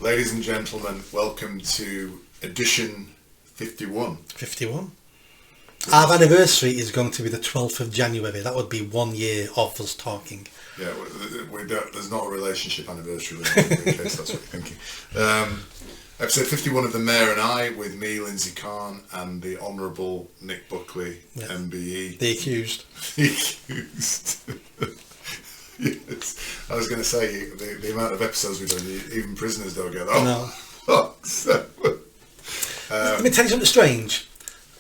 Ladies and gentlemen, welcome to edition 51. 51. Our anniversary is going to be the 12th of January. That would be 1 year of us talking. Yeah, there's not a relationship anniversary, in case that's what you're thinking. Episode 51 of The Mayor and I, with me, Lindsay Khan, and the Honourable Nick Buckley, yes. MBE. The accused. The accused. Yes. I was going to say, the amount of episodes we've done, even prisoners don't get that. No. Let me tell you something strange.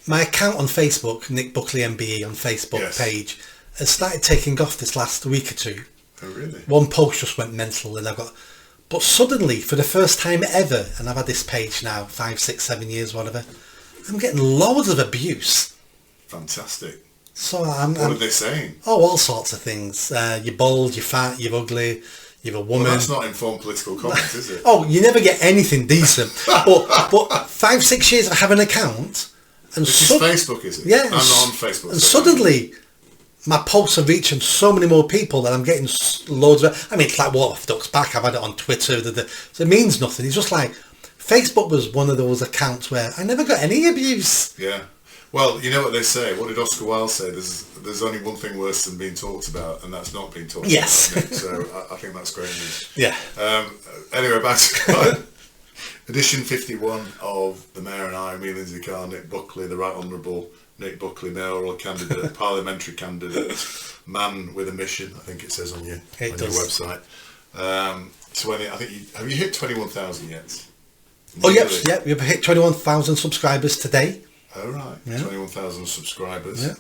My account on Facebook, Nick Buckley MBE on Facebook yes. page, has started taking off this last week or two. Oh, really? One post just went mental, and but suddenly, for the first time ever, and I've had this page now 5, 6, 7 years, whatever, I'm getting loads of abuse. Fantastic. So what are they saying? Oh, all sorts of things. You're bald, you're fat, you're ugly, you're a woman. Well, that's not informed political comment, is it? Oh, you never get anything decent. but 5, 6 years of having an account, and this is Facebook, is it? Yeah, I'm on Facebook. And suddenly, my posts are reaching so many more people that I'm getting loads of. I mean, it's like Water Ducks back. I've had it on Twitter. So it means nothing. It's just like Facebook was one of those accounts where I never got any abuse. Yeah. Well, you know what they say. What did Oscar Wilde say? There's only one thing worse than being talked about, and that's not being talked about. Yes. So I think that's great news. Yeah. Anyway, back to edition 51 of The Mayor and I, me, Lindsay Khan, Nick Buckley, the Right Honourable Nick Buckley, mayoral candidate, parliamentary candidate, man with a mission, I think it says on your website. Have you hit 21,000 yet? Oh, yes, yeah, we've hit 21,000 subscribers today. Oh, right, yeah. 21,000 subscribers. Yeah.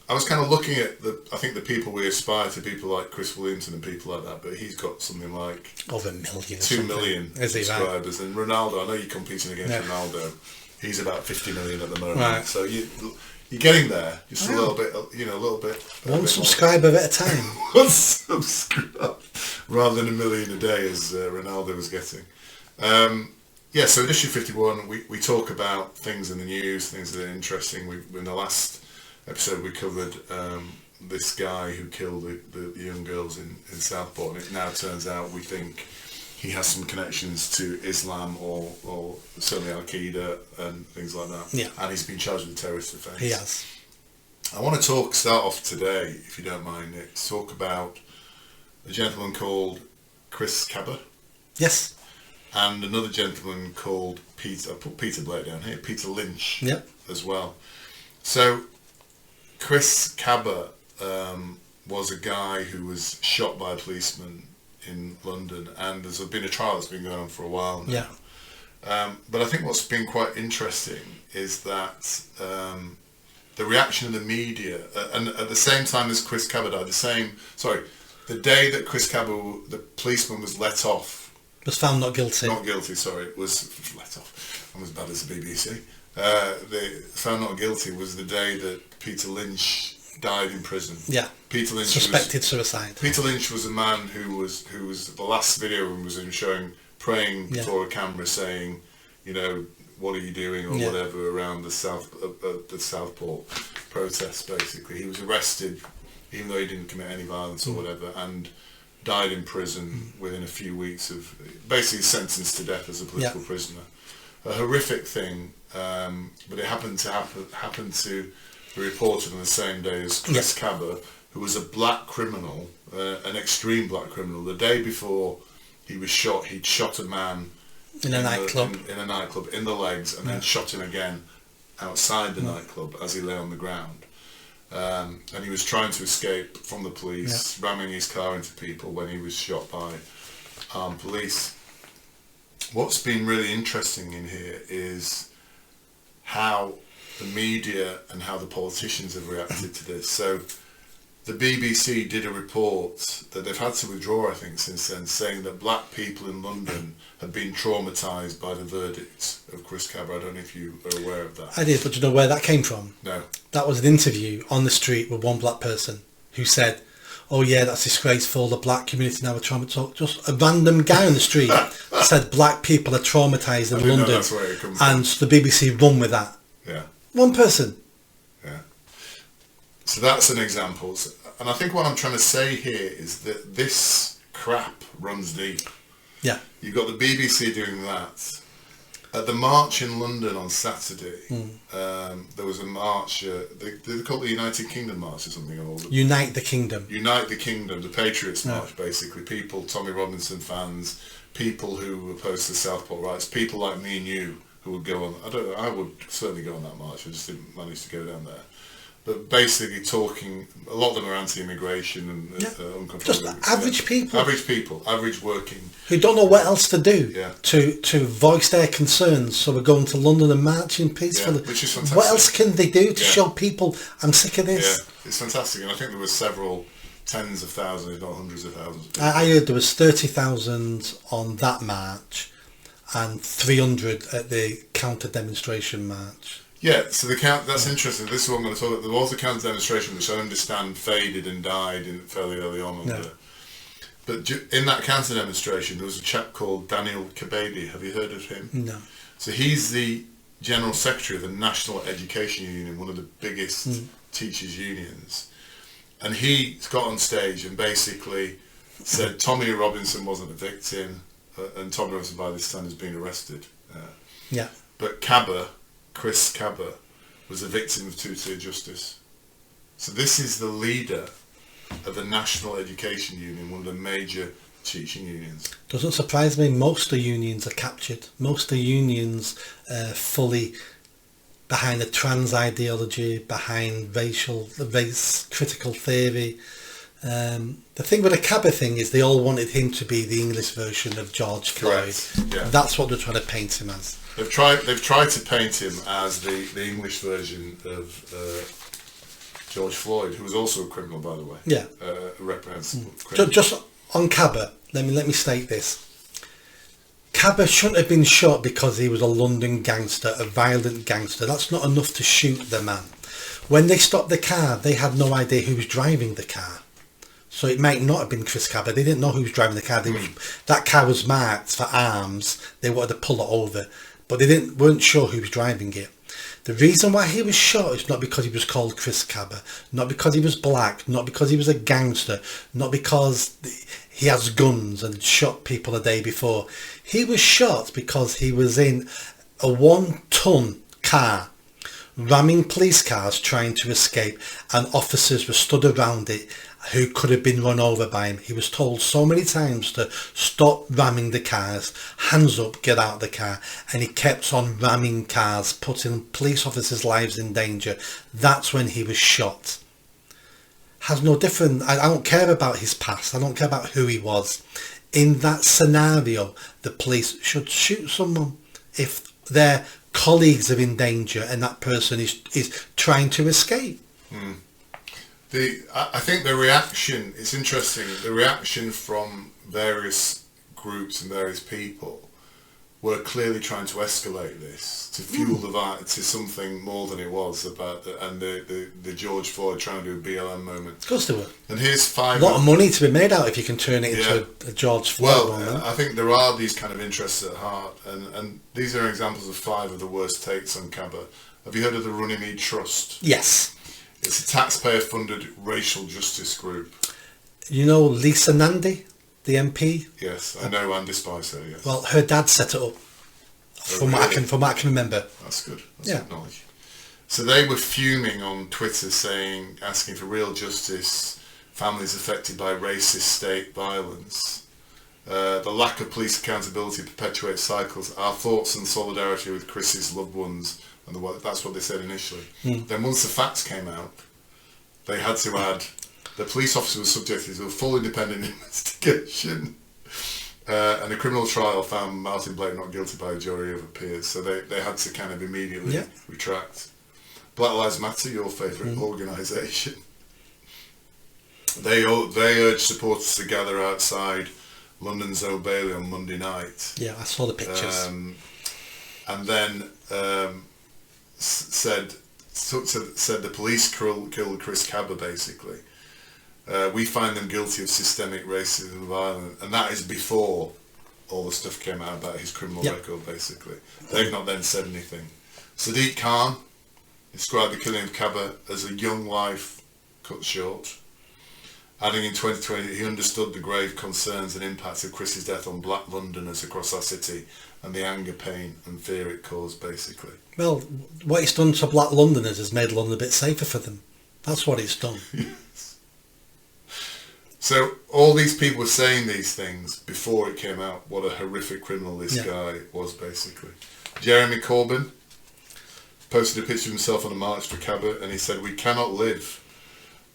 I was kind of looking at the people we aspire to, people like Chris Williamson and people like that, but he's got something like over 1 million, 2 million subscribers. Right? And Ronaldo, I know you're competing against Ronaldo. He's about 50 million at the moment. Right. So you're getting there, just a little bit, One subscriber at a time. One subscriber, rather than 1 million a day as Ronaldo was getting. So edition 51, we talk about things in the news, things that are interesting. In the last episode we covered this guy who killed the young girls in Southport, and it now turns out we think he has some connections to Islam or certainly Al-Qaeda and things like that. Yeah. And he's been charged with terrorist offence. He has. I want to start off today, if you don't mind, Nick, to talk about a gentleman called Chris Kaba. Yes. And another gentleman called Peter, I put Peter Blake down here, Peter Lynch. Yep. As well. So Chris Kaba was a guy who was shot by a policeman in London, and there's been a trial that's been going on for a while now. Yeah. But I think what's been quite interesting is that the reaction of the media, and at the same time as Chris Kaba died, the day that Chris Kaba, the policeman, was let off, was found not guilty. Was let off. I'm as bad as the BBC. Found not guilty was the day that Peter Lynch died in prison. Yeah. Peter Lynch suspected suicide. Peter Lynch was a man who was the last video was him praying before a camera, saying, what are you doing or whatever around the Southport protests. Basically, he was arrested, even though he didn't commit any violence or whatever, and died in prison within a few weeks of basically sentenced to death as a political prisoner. A horrific thing, but it happened to be reported on the same day as Chris Kaba, who was a black criminal, an extreme black criminal. The day before he was shot, he'd shot a man in a nightclub in the legs, and then shot him again outside the nightclub as he lay on the ground. And he was trying to escape from the police, ramming his car into people when he was shot by armed police. What's been really interesting in here is how the media and how the politicians have reacted to this. So the BBC did a report that they've had to withdraw, I think, since then, saying that black people in London have been traumatised by the verdict of Chris Kaba. I don't know if you are aware of that. I did, but do you know where that came from? No. That was an interview on the street with one black person who said, oh yeah, that's disgraceful, the black community now are traumatised. Just a random guy on the street said black people are traumatised in London. That's where it comes and the BBC run with that. Yeah. One person. Yeah. So that's an example. And I think what I'm trying to say here is that this crap runs deep. Yeah. You've got the BBC doing that. At the march in London on Saturday, there was a march. They call it the United Kingdom March or something. Or Unite the Kingdom. Unite the Kingdom, the Patriots March, basically. People, Tommy Robinson fans, people who opposed to Southport rights, people like me and you who would go on. I would certainly go on that march. I just didn't manage to go down there. But basically talking, a lot of them are anti-immigration and just average people. Average working. Who don't know what else to do Yeah. to voice their concerns. So we're going to London and marching peacefully. Yeah, which is fantastic. What else can they do to show people, I'm sick of this? Yeah, it's fantastic. And I think there were several tens of thousands, if not hundreds of thousands. I heard there was 30,000 on that march and 300 at the counter demonstration march. Yeah, so that's interesting. This is what I'm going to talk about. There was a counter demonstration which I understand faded and died fairly early on. But in that counter demonstration, there was a chap called Daniel Kaba. Have you heard of him? No. So he's the General Secretary of the National Education Union, one of the biggest teachers' unions. And he got on stage and basically said Tommy Robinson wasn't a victim, and Tommy Robinson by this time has been arrested. But Chris Kaba, was a victim of two-tier justice. So this is the leader of the National Education Union, one of the major teaching unions. Doesn't surprise me. Most of the unions are captured. Most of the unions fully behind the trans ideology, behind race critical theory. The thing with the Kaba thing is they all wanted him to be the English version of George Floyd. Yeah. That's what they're trying to paint him as. They've tried to paint him as the English version of George Floyd, who was also a criminal, by the way. Yeah. A reprehensible criminal. Just on Kaba, let me state this. Kaba shouldn't have been shot because he was a London gangster, a violent gangster. That's not enough to shoot the man. When they stopped the car, they had no idea who was driving the car. So it might not have been Chris Kaba. They didn't know who was driving the car. That car was marked for arms. They wanted to pull it over, but they weren't sure who was driving it. The reason why he was shot is not because he was called Chris Kaba, not because he was black, not because he was a gangster, not because he has guns and shot people the day before. He was shot because he was in a 1-ton car, ramming police cars trying to escape, and officers were stood around it who could have been run over by him. He was told so many times to stop ramming the cars, hands up, get out of the car, and he kept on ramming cars, putting police officers' lives in danger. That's when he was shot. Has no different. I don't care about his past. I don't care about who he was. In that scenario, the police should shoot someone if their colleagues are in danger and that person is trying to escape. I think the reaction, it's interesting, the reaction from various groups and various people were clearly trying to escalate this, to fuel the violence to something more than it was about the George Floyd trying to do a BLM moment. Of course they were. And here's five... A lot of money to be made out if you can turn it into a George Floyd moment. I think there are these kind of interests at heart, and these are examples of 5 of the worst takes on Kaba. Have you heard of the Runnymede Trust? Yes. It's a taxpayer-funded racial justice group. You know Lisa Nandy, the MP? Yes, I know Andy Spicer, yes. Well, her dad set it up, from what I can remember. That's good. That's good knowledge. So they were fuming on Twitter asking for real justice, families affected by racist state violence. The lack of police accountability perpetuates cycles. Our thoughts and solidarity with Chris's loved ones. And that's what they said initially. Then once the facts came out, they had to add, the police officer was subjected to a full independent investigation, and a criminal trial found Martin Blake not guilty by a jury of her peers. So they had to kind of immediately retract. Black Lives Matter, your favourite organisation, they urged supporters to gather outside London's Old Bailey on Monday night. Yeah, I saw the pictures. And then said the police killed Chris Kaba, basically. We find them guilty of systemic racism and violence, and that is before all the stuff came out about his criminal record, basically. They've not then said anything. Sadiq Khan described the killing of Kaba as a young life cut short. adding in 2020 he understood the grave concerns and impacts of Chris's death on black Londoners across our city and the anger, pain and fear it caused, basically. Well, what it's done to black Londoners has made London a bit safer for them. That's what it's done. Yes. So all these people were saying these things before it came out. What a horrific criminal this guy was, basically. Jeremy Corbyn posted a picture of himself on a march for Kaba, and he said, "We cannot live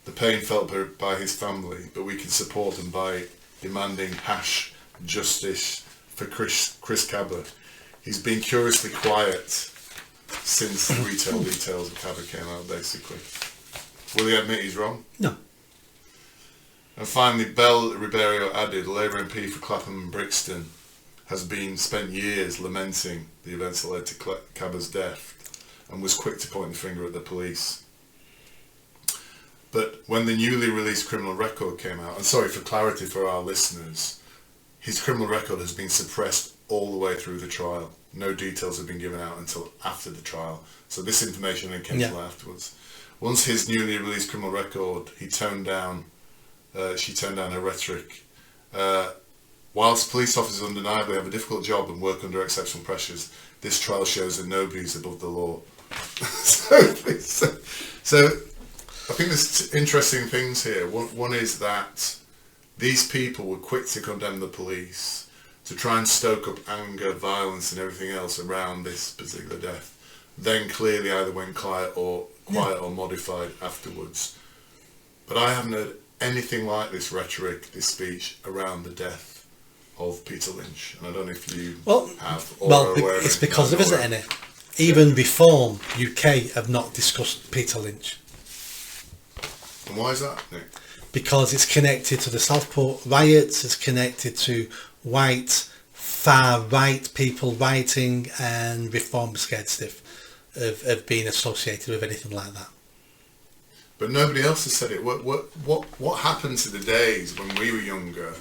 the pain felt by his family, but we can support them by demanding #justice for Chris Kaba. He's been curiously quiet since the retail details of Kaba came out, basically." Will he admit he's wrong? No. And finally, Bell Ribeiro added, Labour MP for Clapham and Brixton has spent years lamenting the events that led to Kaba's death and was quick to point the finger at the police. But when the newly released criminal record came out, and sorry for clarity for our listeners, his criminal record has been suppressed all the way through the trial. No details have been given out until after the trial. So this information then came to light afterwards. Once his newly released criminal record, she toned down her rhetoric. Whilst police officers undeniably have a difficult job and work under exceptional pressures, this trial shows that nobody is above the law. So I think there's interesting things here. One is that these people were quick to condemn the police, to try and stoke up anger, violence and everything else around this particular death. Then clearly either went quiet or modified afterwards. But I haven't heard anything like this rhetoric, this speech around the death of Peter Lynch. And I don't know if you have or are aware of it. It's because there isn't any. Even before UK have not discussed Peter Lynch. And why is that, Nick? Because it's connected to the Southport riots, it's connected to white, far-right people writing, and Reform scared stiff of being associated with anything like that. But nobody else has said it. What happened to the days when we were younger,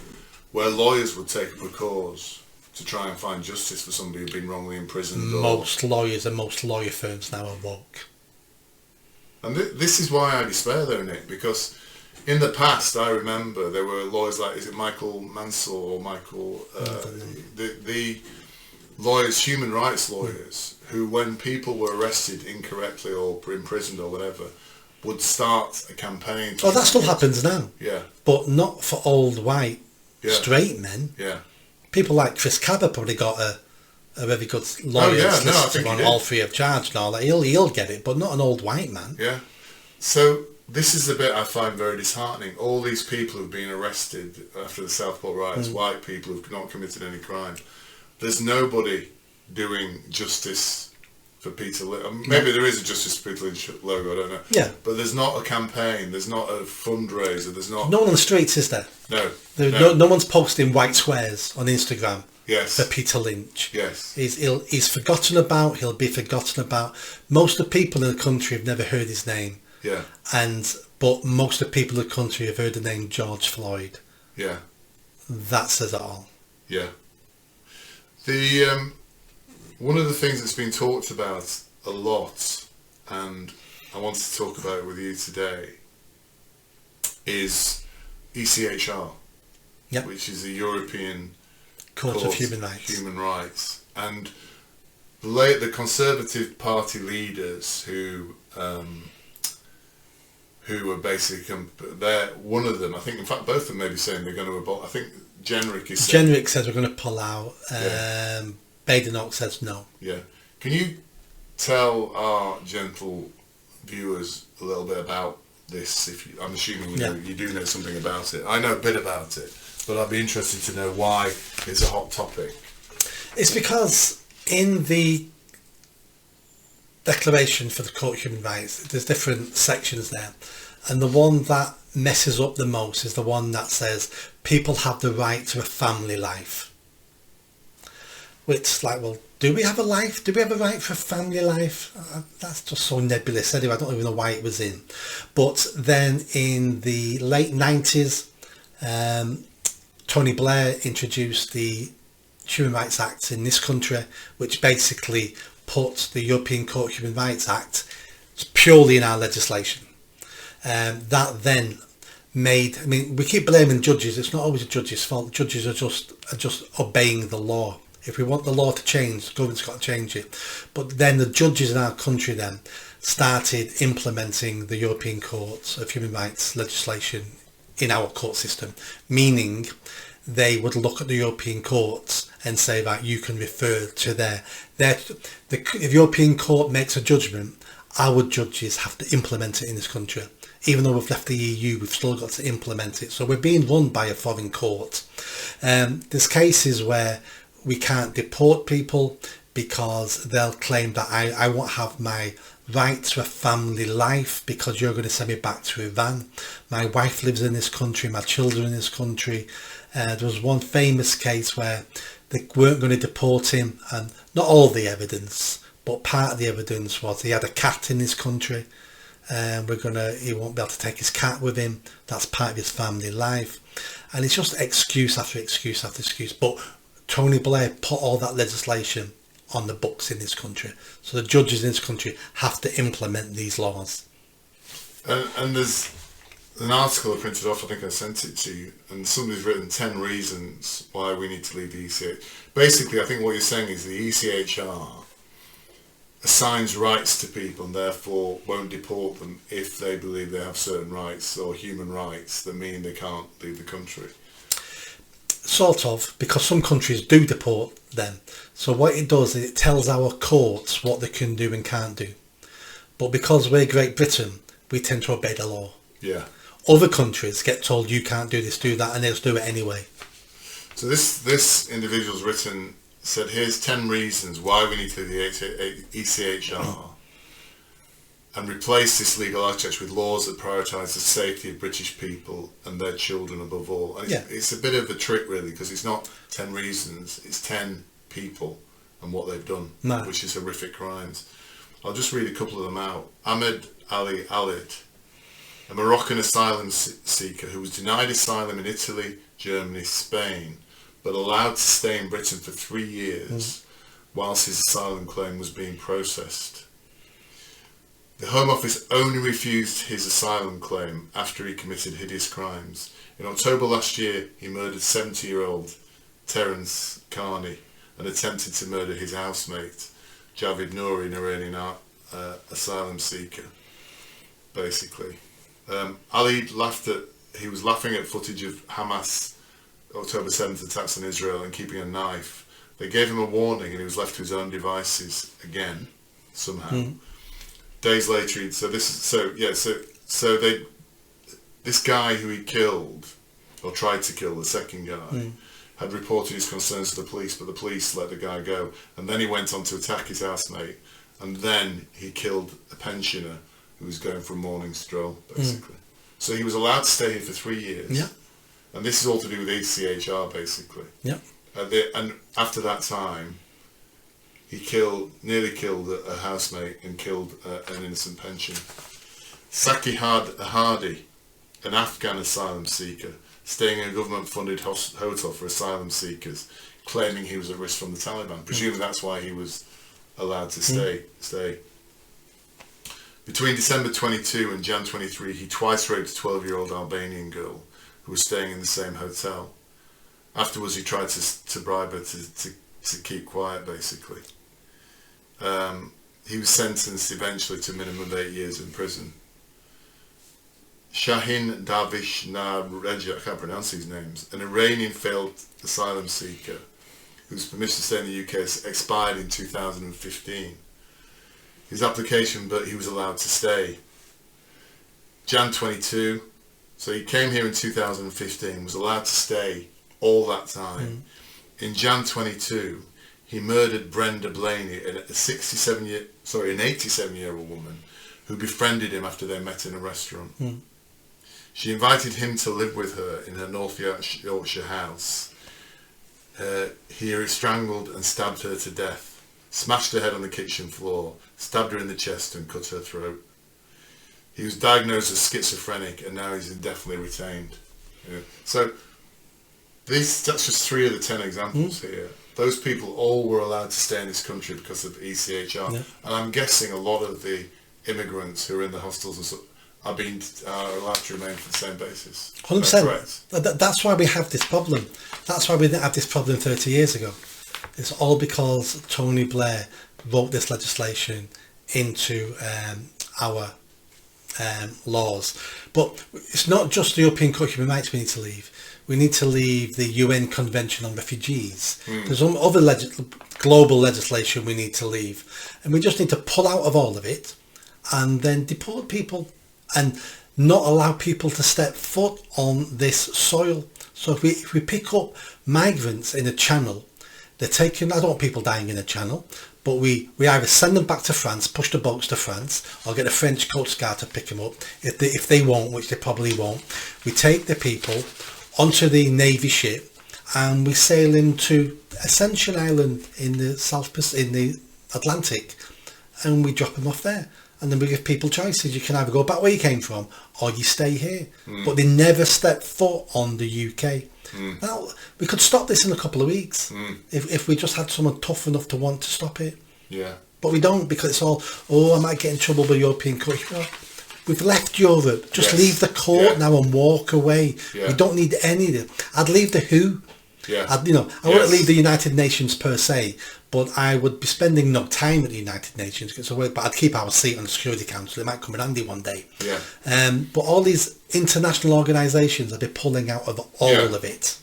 where lawyers would take up a cause to try and find justice for somebody who'd been wrongly imprisoned? Most lawyers and most lawyer firms now are woke. And this is why I despair, though, Nick, because in the past, I remember there were lawyers like, is it Michael Mansell or Michael, the lawyers, human rights lawyers, who when people were arrested incorrectly or imprisoned or whatever, would start a campaign. Oh, that still happens now. Yeah. But not for old white straight men. Yeah. People like Chris Kaba probably got a very good lawyer on all free of charge and all that. He'll get it, but not an old white man. Yeah. So this is the bit I find very disheartening. All these people who've been arrested after the Southport riots, white people who've not committed any crime, there's nobody doing justice for Peter Lynch. Maybe there is a Justice for Peter Lynch logo, I don't know. Yeah. But there's not a campaign, there's not a fundraiser, there's not... No one on the streets, is there? No. No one's posting white squares on Instagram for Peter Lynch. Yes. He's forgotten about, he'll be forgotten about. Most of the people in the country have never heard his name. Yeah. But most of the people in the country have heard the name George Floyd. Yeah. That says it all. Yeah. One of the things that's been talked about a lot, and I wanted to talk about it with you today, is ECHR, which is the European Court of Human Rights. And the Conservative Party leaders who are basically, one of them, I think, in fact, both of them may be saying they're going to abolish. I think Jenrick is saying... Jenrick says we're going to pull out. Badenoch says no. Yeah. Can you tell our gentle viewers a little bit about this? I'm assuming you do know something about it. I know a bit about it, but I'd be interested to know why it's a hot topic. It's because in the Declaration for the Court of Human Rights, there's different sections there, and the one that messes up the most is the one that says people have the right to a family life. Which, like, well, do we have a life? Do we have a right for a family life? That's just so nebulous. Anyway, I don't even know why it was in. But then in the late 90s, Tony Blair introduced the Human Rights Act in this country, which basically put the European Court of Human Rights Act purely in our legislation. That then made. I mean, we keep blaming judges. It's not always a judge's fault. Judges are just obeying the law. If we want the law to change, the government's got to change it. But then the judges in our country then started implementing the European Courts of Human Rights legislation in our court system, meaning they would look at the European courts and say that you can refer to if European court makes a judgment, our judges have to implement it in this country. Even though we've left the EU, we've still got to implement it. So we're being run by a foreign court. There's cases where we can't deport people because they'll claim that I won't have my right to a family life because you're going to send me back to Iran. My wife lives in this country, my children in this country. There was one famous case where they weren't going to deport him, and not all the evidence, but part of the evidence was he had a cat in this country, and he won't be able to take his cat with him. That's part of his family life. And it's just excuse after excuse after excuse. But Tony Blair put all that legislation on the books in this country. So the judges in this country have to implement these laws. And there's an article I printed off, I think I sent it to you, and somebody's written 10 reasons why we need to leave the ECHR. Basically, I think what you're saying is the ECHR assigns rights to people and therefore won't deport them if they believe they have certain rights or human rights that mean they can't leave the country. Sort of, because some countries do deport them. So what it does is it tells our courts what they can do and can't do. But because we're Great Britain, we tend to obey the law. Yeah. Other countries get told you can't do this, do that, and they just do it anyway. So this individual's said here's 10 reasons why we need to leave the ECHR and replace this legal architecture with laws that prioritise the safety of British people and their children above all. And it's a bit of a trick really, because it's not 10 reasons, it's 10 people and what they've done, which is horrific crimes. I'll just read a couple of them out. Ahmed Ali Alid, a Moroccan asylum seeker who was denied asylum in Italy, Germany, Spain, but allowed to stay in Britain for 3 years whilst his asylum claim was being processed. The Home Office only refused his asylum claim after he committed hideous crimes. In October last year, he murdered 70-year-old Terence Carney and attempted to murder his housemate, Javid Nouri, an Iranian asylum seeker, basically. Ali he was laughing at footage of Hamas October 7th attacks on Israel and keeping a knife. They gave him a warning and he was left to his own devices again, somehow. Days later, this guy who he killed, or tried to kill, the second guy, had reported his concerns to the police, but the police let the guy go. And then he went on to attack his housemate, and then he killed a pensioner who was going for a morning stroll, basically. So he was allowed to stay here for 3 years. Yeah. And this is all to do with ECHR, basically. Yeah. And after that time, he nearly killed a housemate and killed an innocent pensioner. Saki Hardy, an Afghan asylum seeker, staying in a government-funded hotel for asylum seekers, claiming he was at risk from the Taliban. Presumably that's why he was allowed to stay. Between December 22 and Jan 23, he twice raped a 12-year-old Albanian girl who was staying in the same hotel. Afterwards, he tried to bribe her to keep quiet, basically. He was sentenced eventually to a minimum of 8 years in prison. Shahin Darvish Nareja, I can't pronounce these names, an Iranian failed asylum seeker whose permission to stay in the UK expired in 2015. His application, but he was allowed to stay. Jan 22, so he came here in 2015, was allowed to stay all that time. In Jan 22, he murdered Brenda Blaney, an 87-year-old woman who befriended him after they met in a restaurant. She invited him to live with her in her North Yorkshire house. He strangled and stabbed her to death, smashed her head on the kitchen floor, stabbed her in the chest and cut her throat. He was diagnosed as schizophrenic and now he's indefinitely retained. So that's just 3 of the 10 examples here. Those people all were allowed to stay in this country because of ECHR. And I'm guessing a lot of the immigrants who are in the hostels and stuff are allowed to remain for the same basis. 100%. That's why we have this problem. That's why we didn't have this problem 30 years ago. It's all because Tony Blair wrote this legislation into our laws. But it's not just the European Court of Human Rights we need to leave. We need to leave the UN Convention on Refugees. There's some other global legislation we need to leave. And we just need to pull out of all of it and then deport people and not allow people to step foot on this soil. So if we pick up migrants in a channel, they're taking, I don't want people dying in a channel, but we either send them back to France, push the boats to France, or get a French Coast Guard to pick them up. If they won't, which they probably won't, we take the people onto the Navy ship and we sail them to Ascension Island in the Atlantic, and we drop them off there. And then we give people choices. You can either go back where you came from or you stay here. But they never step foot on the UK. Now, we could stop this in a couple of weeks if we just had someone tough enough to want to stop it. Yeah. But we don't, because it's all, I might get in trouble with European Court. We've left Europe. Just leave the court now and walk away. We don't need any of it. I'd leave the WHO. I wouldn't leave the United Nations per se, but I would be spending no time at the United Nations. But I'd keep our seat on the Security Council. It might come in handy one day. But all these international organisations will be pulling out of all of it.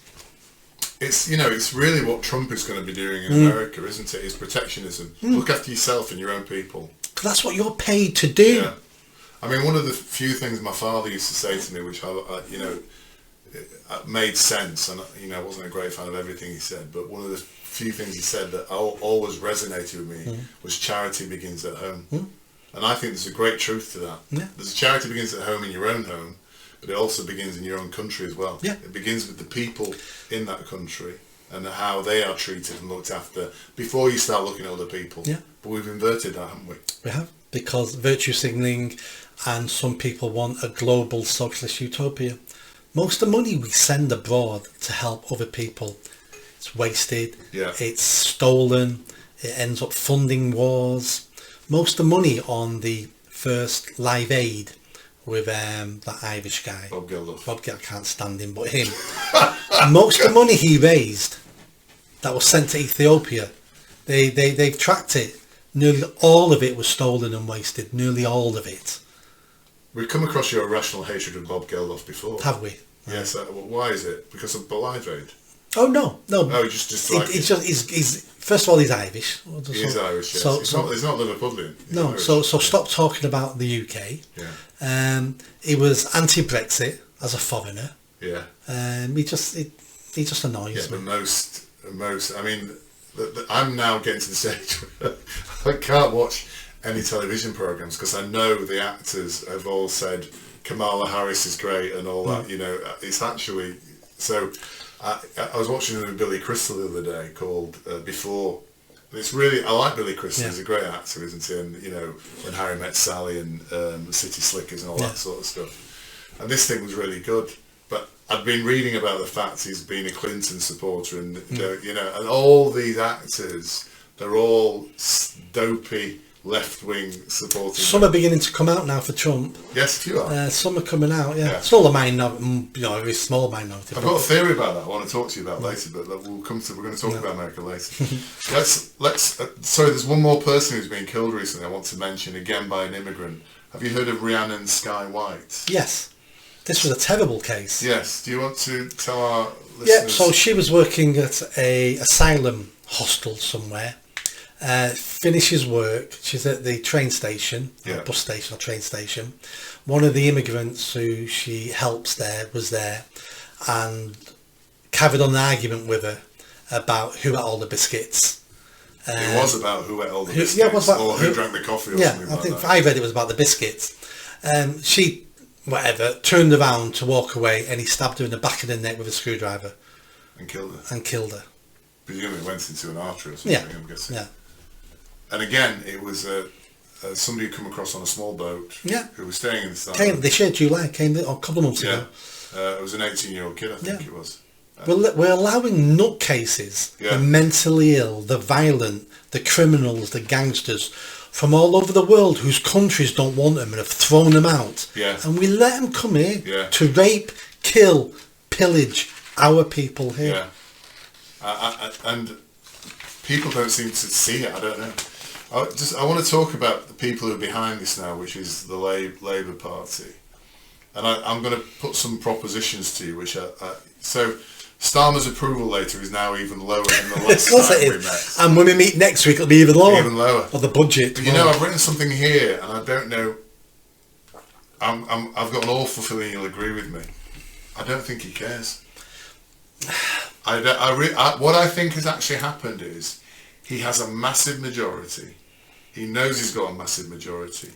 It's really what Trump is going to be doing in America, isn't it? Is protectionism. Look after yourself and your own people. Because that's what you're paid to do. Yeah. I mean, one of the few things my father used to say to me, which made sense, and I wasn't a great fan of everything he said, but one of the few things he said that always resonated with me was charity begins at home. And I think there's a great truth to that. There's a charity begins at home, in your own home, but it also begins in your own country as well. It begins with the people in that country and how they are treated and looked after before you start looking at other people. But we've inverted that, haven't we? We have, because virtue signalling, and some people want a global socialist utopia. Most of the money we send abroad to help other people, it's wasted, it's stolen, it ends up funding wars. Most of the money on the first Live Aid with that Irish guy, Bob Geldof. I can't stand him, but him. Most of the money he raised that was sent to Ethiopia, they've tracked it. Nearly all of it was stolen and wasted. Nearly all of it. We've come across your irrational hatred of Bob Geldof before. Have we? Yes. Why is it? Because of the Live Aid? Oh no. Oh, just like he's first of all, he's Irish. He is Irish. Yes. He's not Liverpudlian. No. Irish. So stop talking about the UK. He was anti-Brexit as a foreigner. He just annoys me. But most. I mean, I'm now getting to the stage where I can't watch any television programs because I know the actors have all said Kamala Harris is great and all that. It's actually so. I was watching with Billy Crystal the other day called Before. And it's really, I like Billy Crystal. He's a great actor, isn't he? And When Harry Met Sally and City Slickers and all that sort of stuff. And this thing was really good. But I'd been reading about the fact he's been a Clinton supporter, and and all these actors, they're all dopey left-wing supporters. Some are beginning to come out now for Trump. Yes, a few are. Some are coming out. Still a minority, a very small minority. I've got a theory about that I want to talk to you about later, but we're going to talk about America later. Sorry, there's one more person who's been killed recently I want to mention, again by an immigrant. Have you heard of Rhiannon Sky White? Yes. This was a terrible case. Yes. Do you want to tell our listeners? So she was working at a asylum hostel somewhere. Finishes work. She's at the train station, bus station or train station. One of the immigrants who she helps there was there and carried on an argument with her about who ate all the biscuits. It was about who ate all the biscuits, or who drank the coffee or something like that. I think I read it was about the biscuits. She turned around to walk away, and he stabbed her in the back of the neck with a screwdriver and killed her. Presumably it went into an artery or something, I'm guessing. And again, it was somebody who come across on a small boat who was staying in the side. They shared July, a couple of months ago. It was an 18-year-old kid, I think it was. We're allowing nutcases, the mentally ill, the violent, the criminals, the gangsters, from all over the world whose countries don't want them and have thrown them out. Yeah. And we let them come here Yeah. to rape, kill, pillage our people here. Yeah. And people don't seem to see it. I don't know. I want to talk about the people who are behind this now, which is the Labour Party. And I'm going to put some propositions to you, which so Starmer's approval rating is now even lower than the last time we met. And when we meet next week, it'll be even lower. Even lower. Or the budget. But, I've written something here, and I don't know. I've got an awful feeling you'll agree with me. I don't think he cares. What I think has actually happened is he has a massive majority. He knows he's got a massive majority.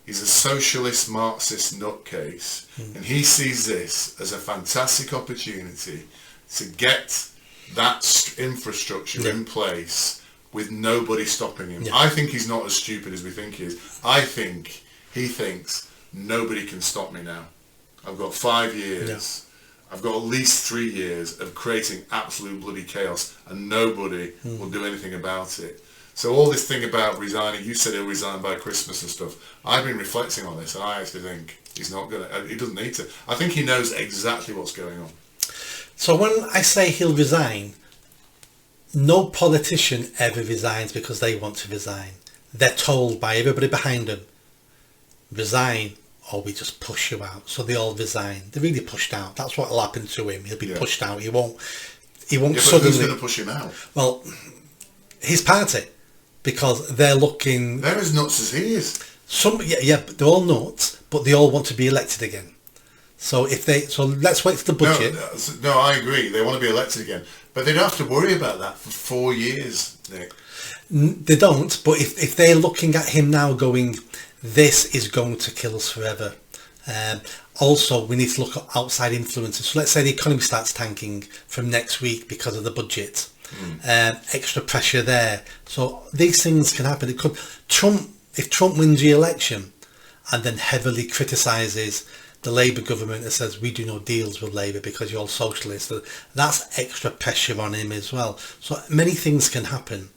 He's a socialist, Marxist nutcase, and he sees this as a fantastic opportunity to get that infrastructure in place with nobody stopping him. I think he's not as stupid as we think he is. I think he thinks nobody can stop me now. I've got 5 years. I've got at least 3 years of creating absolute bloody chaos, and nobody will do anything about it. So all this thing about resigning, you said he'll resign by Christmas and stuff. I've been reflecting on this, and I actually think he's not going to. He doesn't need to. I think he knows exactly what's going on. So when I say he'll resign, no politician ever resigns because they want to resign. They're told by everybody behind them, resign or we just push you out. So they all resign. They're really pushed out. That's what will happen to him. He'll be pushed out. He won't But suddenly. who's going to push him out? Well, his party, because they're looking. They're as nuts as he is. But they're all nuts, but they all want to be elected again. So let's wait for the budget. No, I agree. They want to be elected again, but they don't have to worry about that for 4 years, Nick. They don't. But if they're looking at him now, going, this is going to kill us forever. Also, we need to look at outside influences. So let's say the economy starts tanking from next week because of the budget. Extra pressure there. So these things can happen. If Trump wins the election and then heavily criticises the Labour government and says we do no deals with Labour because you're all socialists, that's extra pressure on him as well. So many things can happen.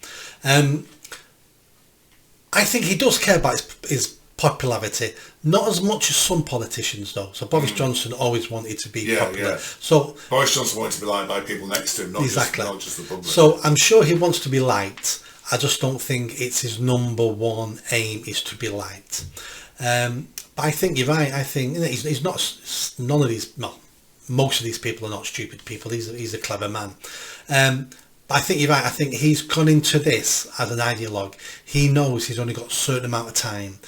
I think he does care about his popularity, not as much as some politicians though. So Boris Johnson always wanted to be popular. Yeah. So Boris Johnson wanted to be liked by people next to him, not just the public. So I'm sure he wants to be liked. I just don't think it's his number one aim is to be liked. But I think you're right. I think he's not. None of these. Well, most of these people are not stupid people. He's a clever man. But I think you're right. I think he's gone into this as an ideologue. He knows he's only got a certain amount of time.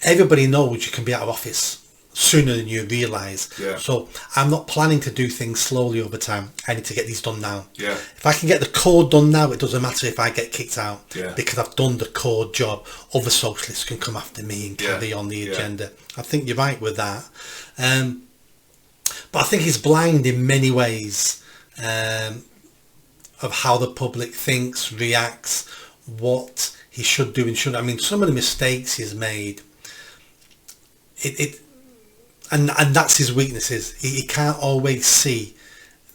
Everybody knows you can be out of office sooner than you realise. Yeah. So I'm not planning to do things slowly over time. I need to get these done now. Yeah. If I can get the core done now, it doesn't matter if I get kicked out. Yeah. Because I've done the core job. Other socialists can come after me and carry on the agenda. I think you're right with that. But I think he's blind in many ways of how the public thinks, reacts, what he should do and shouldn't. I mean, some of the mistakes he's made, and that's his weaknesses. He can't always see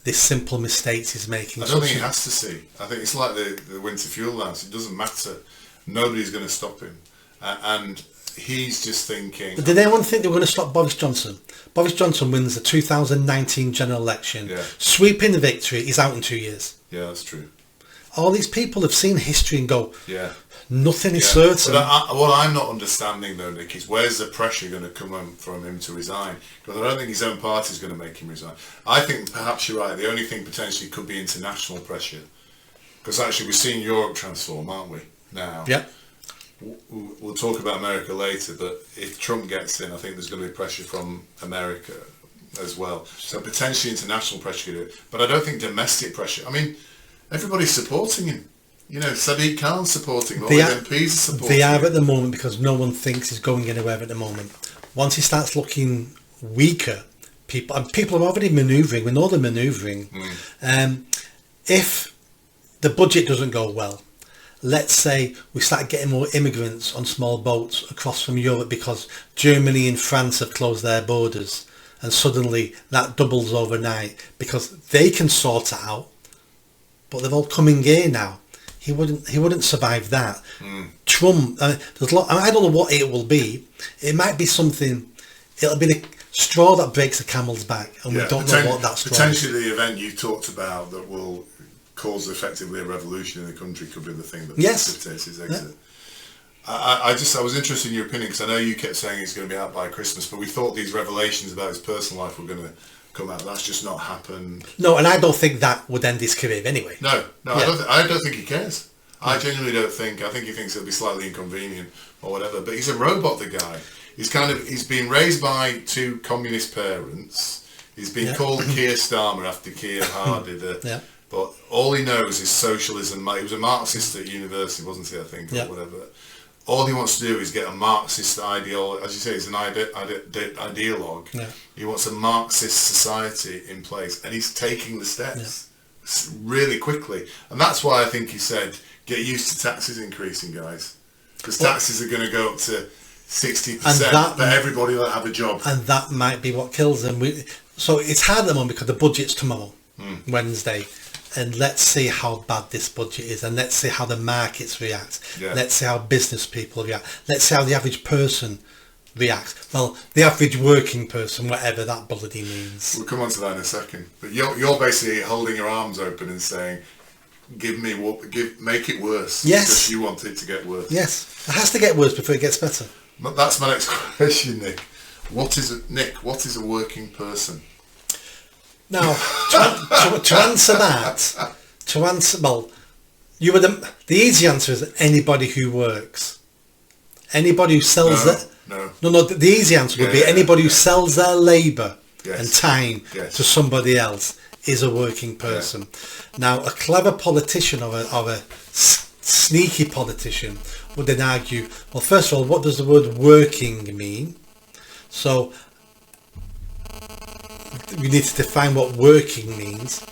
the simple mistakes he's making. I don't think he has to see. I think it's like the winter fuel allowance. It doesn't matter. Nobody's going to stop him. And he's just thinking... But did anyone think they were going to stop Boris Johnson? Boris Johnson wins the 2019 general election. Yeah. Sweeping the victory. He's out in 2 years. Yeah, that's true. All these people have seen history and go, nothing is certain. But what I'm not understanding though, Nick, is where's the pressure going to come from him to resign? Because I don't think his own party is going to make him resign. I think perhaps you're right. The only thing potentially could be international pressure. Because actually we're seeing Europe transform, aren't we, now? Yeah. We'll talk about America later, but if Trump gets in, I think there's going to be pressure from America as well. So potentially international pressure could do it. But I don't think domestic pressure. I mean, everybody's supporting him. You know, Sadiq Khan's supporting him. All the MPs are supporting him. They are at the moment because no one thinks he's going anywhere at the moment. Once he starts looking weaker, people are already manoeuvring. We know they're manoeuvring. If the budget doesn't go well, let's say we start getting more immigrants on small boats across from Europe because Germany and France have closed their borders, and suddenly that doubles overnight because they can sort it out, but they're all coming here now. he wouldn't survive that. Trump, there's a lot. I don't know what it will be. It might be something. It'll be the straw that breaks the camel's back, and we don't know what that straw is. Potentially, the event you talked about that will cause effectively a revolution in the country could be the thing that precipitates his exit. I was interested in your opinion, because I know you kept saying he's going to be out by Christmas, but we thought these revelations about his personal life were going to come out. That's just not happened. No, and I don't think that would end his career anyway. No, I don't think he cares. I genuinely don't think. I think he thinks it'll be slightly inconvenient or whatever. But he's a robot, the guy. He's been raised by two communist parents. He's been called Keir Starmer after Keir Hardie. But all he knows is socialism. He was a Marxist at university, wasn't he? I think, or whatever. All he wants to do is get a Marxist ideology. As you say, he's an ideologue. He wants a Marxist society in place, and he's taking the steps really quickly. And that's why I think he said, get used to taxes increasing, guys. Because taxes are going to go up to 60%, but everybody will have a job. And that might be what kills them. So it's hard at the moment because the budget's tomorrow, Wednesday. And let's see how bad this budget is, and let's see how the markets react. Let's see how business people react. Let's see how the average person reacts. Well, the average working person, whatever that bloody means. We'll come on to that in a second. But you're basically holding your arms open and saying, make it worse. Yes. Because you want it to get worse. Yes. It has to get worse before it gets better. But that's my next question, Nick. What is a working person? Now, to answer that, you would the easy answer is anybody who works, anybody who sells the easy answer would be anybody who sells their labour and time to somebody else is a working person. Now, a clever politician or a sneaky politician would then argue, well, first of all, what does the word working mean? So we need to define what working means.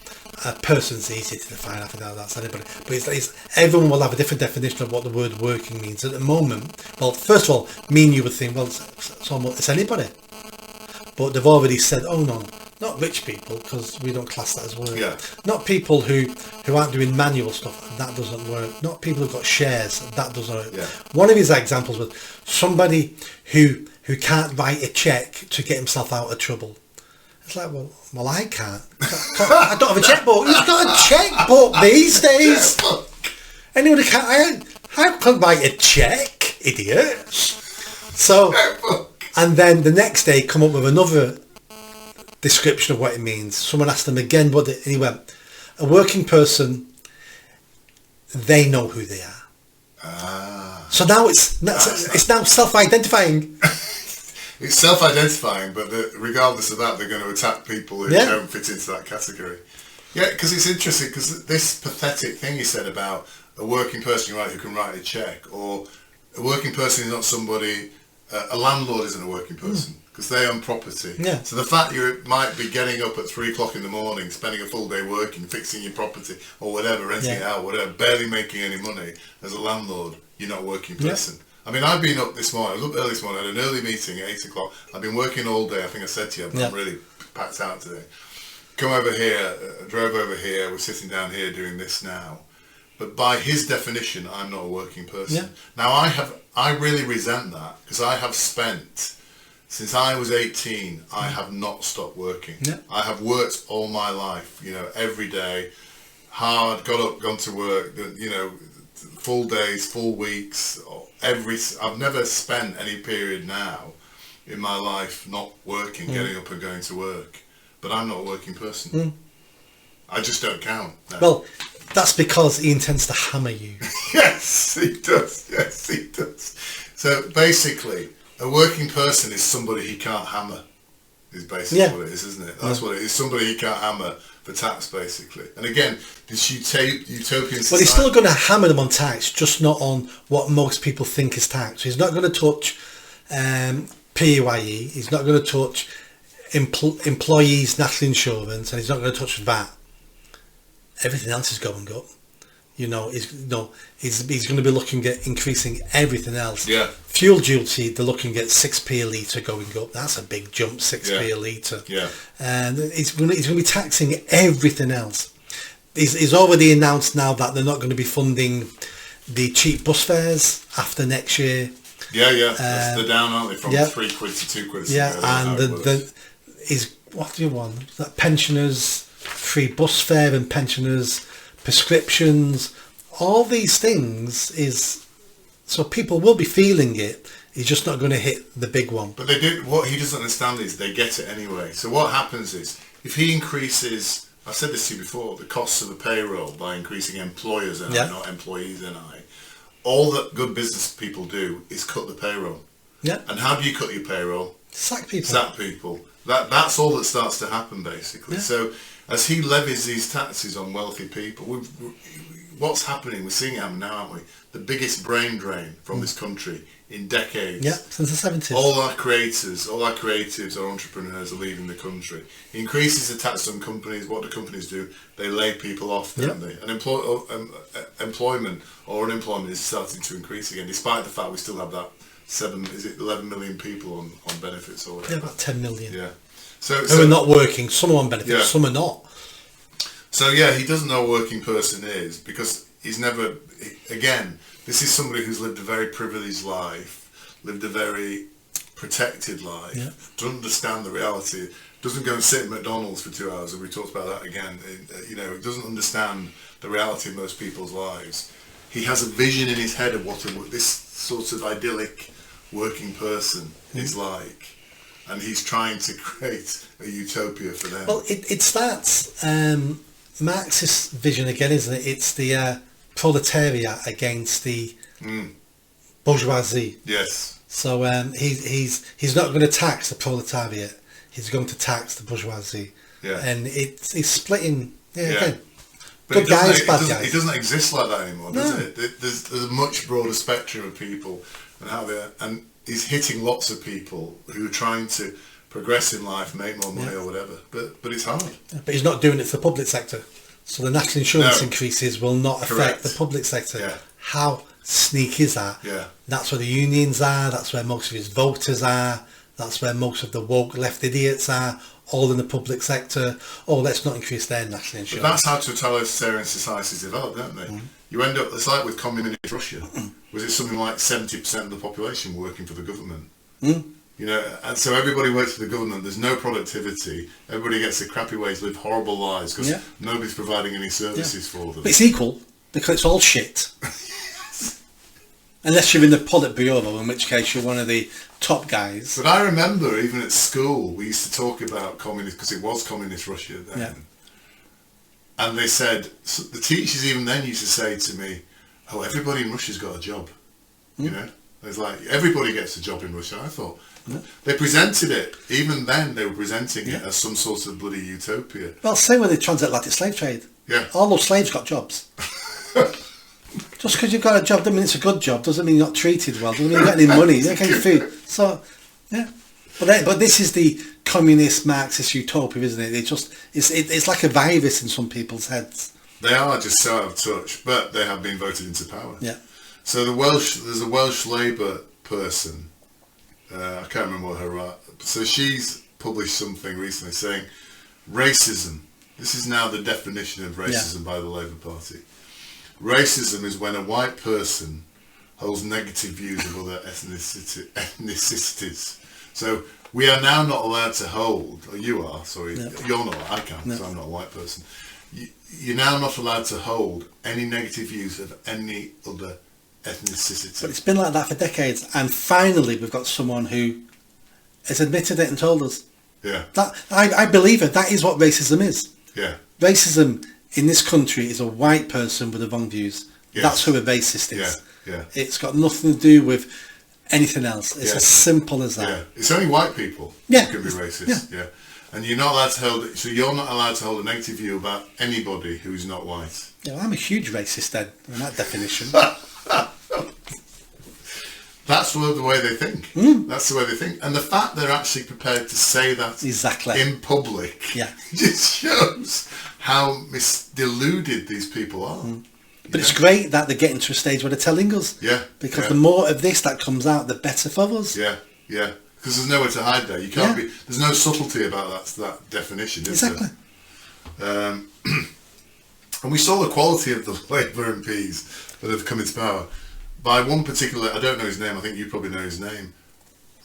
A person's easy to define. I think that's anybody. But everyone will have a different definition of what the word working means. At the moment, well, first of all, me and you would think, well, it's anybody. But they've already said, oh no, not rich people, because we don't class that as work. Not people who aren't doing manual stuff, that doesn't work. Not people who've got shares, that doesn't work. One of his examples was somebody who can't write a cheque to get himself out of trouble. It's like, well, I can't. I don't have a checkbook. You've got a checkbook these days. Anyone who can't, I can't write a cheque, idiot. So, and then the next day come up with another description of what it means. Someone asked him again, and he went, a working person, they know who they are. So now it's now self-identifying. It's self-identifying, but regardless of that, they're going to attack people who don't fit into that category. Yeah, because it's interesting, because this pathetic thing you said about a working person who can write a cheque, or a working person is not somebody, a landlord isn't a working person, because they own property. So the fact you might be getting up at 3 o'clock in the morning, spending a full day working, fixing your property, or whatever, renting it out, whatever, barely making any money, as a landlord, you're not a working person. I mean, I've been up this morning. I was up early this morning. I had an early meeting at 8 o'clock. I've been working all day. I think I said to you, I'm really packed out today. Come over here, drove over here. We're sitting down here doing this now. But by his definition, I'm not a working person. Now, I really resent that, because I have spent, since I was 18, I have not stopped working. I have worked all my life, every day, hard, got up, gone to work, full days, full weeks, I've never spent any period now in my life not working, getting up and going to work. But I'm not a working person. I just don't count. No. Well, that's because he intends to hammer you. Yes, he does. Yes, he does. So basically, a working person is somebody he can't hammer. Is basically what it is, isn't it? That's what it is. Somebody he can't hammer for tax, basically. And again, this utopian society... Well, he's still going to hammer them on tax, just not on what most people think is tax. He's not going to touch PAYE. He's not going to touch employees' national insurance, and he's not going to touch VAT. Everything else is going up. He's going to be looking at increasing everything else. Fuel duty, they're looking at 6p a litre going up. That's a big jump, 6p a litre. And he's going to be taxing everything else. he's already announced now that they're not going to be funding the cheap bus fares after next year. Yeah. They're down, aren't they? From £3 to £2. Yeah, and what do you want? That pensioners, free bus fare and pensioners, prescriptions, all these things is, so people will be feeling it. He's just not going to hit the big one. But they do. What he doesn't understand is they get it anyway. So what happens is, if he increases, I've said this to you before, the costs of the payroll by increasing employers' NI, not employees' NI, all that good business people do is cut the payroll. Yeah. And how do you cut your payroll? Sack people. Sack people. That's all that starts to happen, basically. Yeah. So as he levies these taxes on wealthy people, what's happening? We're seeing it happen now, aren't we? The biggest brain drain from this country in decades. Yeah, since the 70s. All our creatives, our entrepreneurs are leaving the country. He increases the tax on companies. What do companies do? They lay people off, don't they? And employment or unemployment is starting to increase again, despite the fact we still have that 11 million people on benefits or whatever. Yeah, about 10 million. Yeah. So are not working. Some are on benefits, some are not. So yeah, he doesn't know what a working person is because he's never. Again, this is somebody who's lived a very privileged life, lived a very protected life, doesn't understand the reality, doesn't go and sit at McDonald's for 2 hours, and we talked about that again. He doesn't understand the reality of most people's lives. He has a vision in his head of what this sort of idyllic working person is like, and he's trying to create a utopia for them. Well, it starts Marxist vision again, isn't it? It's the proletariat against the bourgeoisie. Yes. So he's not going to tax the proletariat. He's going to tax the bourgeoisie. Yeah. And he's splitting. Again. But Good guys, bad guys. It doesn't exist like that anymore, does it? There's a much broader spectrum of people and he's hitting lots of people who are trying to progress in life, make more money or whatever. But it's hard. But he's not doing it for the public sector. So the national insurance increases will not affect the public sector. Yeah. How sneaky is that? Yeah. That's where the unions are. That's where most of his voters are. That's where most of the woke left idiots are. All in the public sector. Oh, let's not increase their national insurance. But that's how totalitarian societies develop, don't they? You end up, it's like with communist Russia. Was it something like 70% of the population working for the government? And so everybody works for the government. There's no productivity. Everybody gets a crappy wage, live horrible lives because nobody's providing any services for them. But it's equal because it's all shit. Unless you're in the Politburo, in which case you're one of the top guys. But I remember even at school we used to talk about communist, because it was communist Russia then. And they said, so the teachers even then used to say to me, oh, everybody in Russia's got a job. It's like, everybody gets a job in Russia. I thought, they presented it, even then they were presenting it as some sort of bloody utopia. Well, same with the transatlantic slave trade. Yeah. All those slaves got jobs. Just because you've got a job doesn't mean it's a good job, doesn't mean you're not treated well, doesn't mean you got any money, you don't get any food. So, But this is the communist Marxist utopia, isn't it? It's like a virus in some people's heads. They are just so out of touch, but they have been voted into power. Yeah. So there's a Welsh Labour person, I can't remember what her, so she's published something recently saying racism, this is now the definition of racism by the Labour Party. Racism is when a white person holds negative views of other ethnicities. So we are now not allowed to hold, or you are, sorry, you're not, I can't, because I'm not a white person. You're now not allowed to hold any negative views of any other ethnicity. But it's been like that for decades, and finally we've got someone who has admitted it and told us. Yeah. That I believe it. That is what racism is. Yeah. Racism in this country is a white person with the wrong views. Yes. That's who a racist is. Yeah. It's got nothing to do with anything else. It's as simple as that. Yeah. It's only white people who can be racist. Yeah. And you're not allowed to hold. So you're not allowed to hold a negative view about anybody who's not white. Yeah, well, I'm a huge racist then, in that definition. That's the way they think. That's the way they think. And the fact they're actually prepared to say that in public just shows how deluded these people are. But it's great that they're getting to a stage where they're telling us. Yeah. Because the more of this that comes out, the better for us. Yeah. Because there's nowhere to hide there. You can't be. There's no subtlety about that definition, is there? And we saw the quality of the Labour MPs that have come into power by one particular, I don't know his name, I think you probably know his name,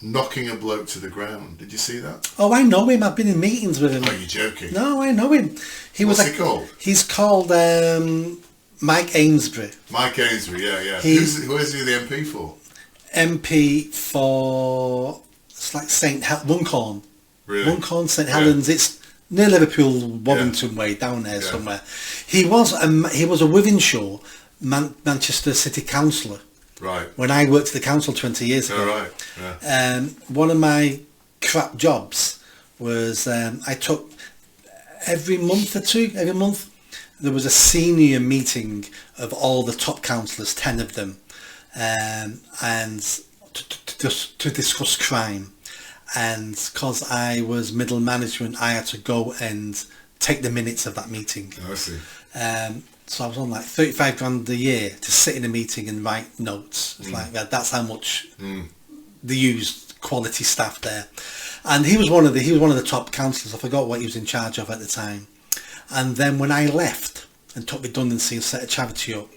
knocking a bloke to the ground. Did you see that? Oh, I know him. I've been in meetings with him. Are you joking? No, I know him. What's he called? He's called Mike Amesbury. Mike Amesbury, yeah. Who's he the MP for? MP for, it's like Runcorn. Really? Runcorn, St Helens. It's near Liverpool, Wovington way, down there somewhere. He was a Wythenshawe, Manchester City councillor. Right. When I worked at the council 20 years ago. Oh, right. Yeah. One of my crap jobs was I took every month, there was a senior meeting of all the top councillors, 10 of them, and to discuss crime. And because I was middle management, I had to go and take the minutes of that meeting. Oh, I see. So I was on like 35 grand a year to sit in a meeting and write notes. It's like that's how much they used quality staff there. And he was one of the top councillors. I forgot what he was in charge of at the time. And then when I left and took redundancy and set a charity up,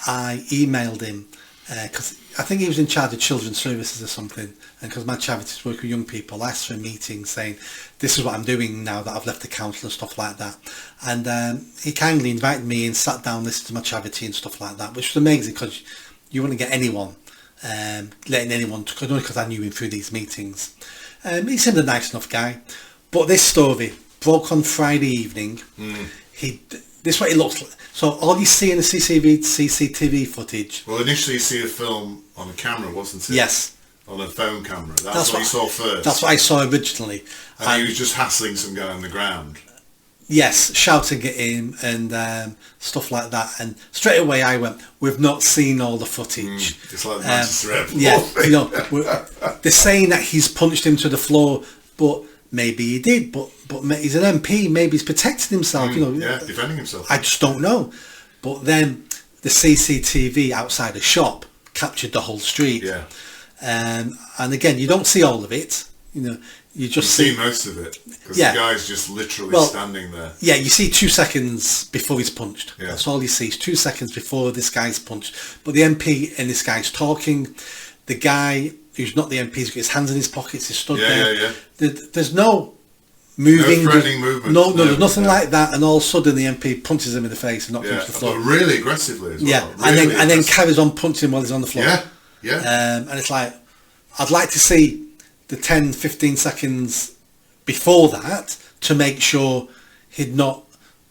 I emailed him because I think he was in charge of children's services or something, and because my charities work with young people, I asked for a meeting saying this is what I'm doing now that I've left the council and stuff like that. And he kindly invited me and sat down, listened to my charity and stuff like that, which was amazing because you wouldn't get anyone letting anyone, only because I knew him through these meetings. He seemed a nice enough guy, but this story broke on Friday evening. This is what it looks like. So all you see in the CCTV footage. Well, initially you see a film on a camera, wasn't it? Yes. On a phone camera. That's what you saw first. That's what I saw originally. And he was just hassling some guy on the ground. Yes, shouting at him and stuff like that. And straight away I went, we've not seen all the footage. It's like the Manchester Airport. Yeah, they're saying that he's punched him to the floor, but maybe he did. But he's an MP. Maybe he's protected himself. Defending himself. I just don't know. But then the CCTV outside a shop captured the whole street. Yeah. And again, you don't see all of it. You just see most of it because the guy's just literally standing there. Yeah, you see 2 seconds before he's punched. Yeah. That's all you see. Is 2 seconds before this guy's punched. But the MP and this guy's talking. The guy who's not the MP, he's got his hands in his pockets. He's stood there. Yeah. There's no moving. No threatening movement. No, there's nothing like that. And all of a sudden the MP punches him in the face and knocks him to the floor. But really aggressively as well. Yeah, really and then carries on punching him while he's on the floor. Yeah. And it's like, I'd like to see the 10-15 seconds before that to make sure he'd not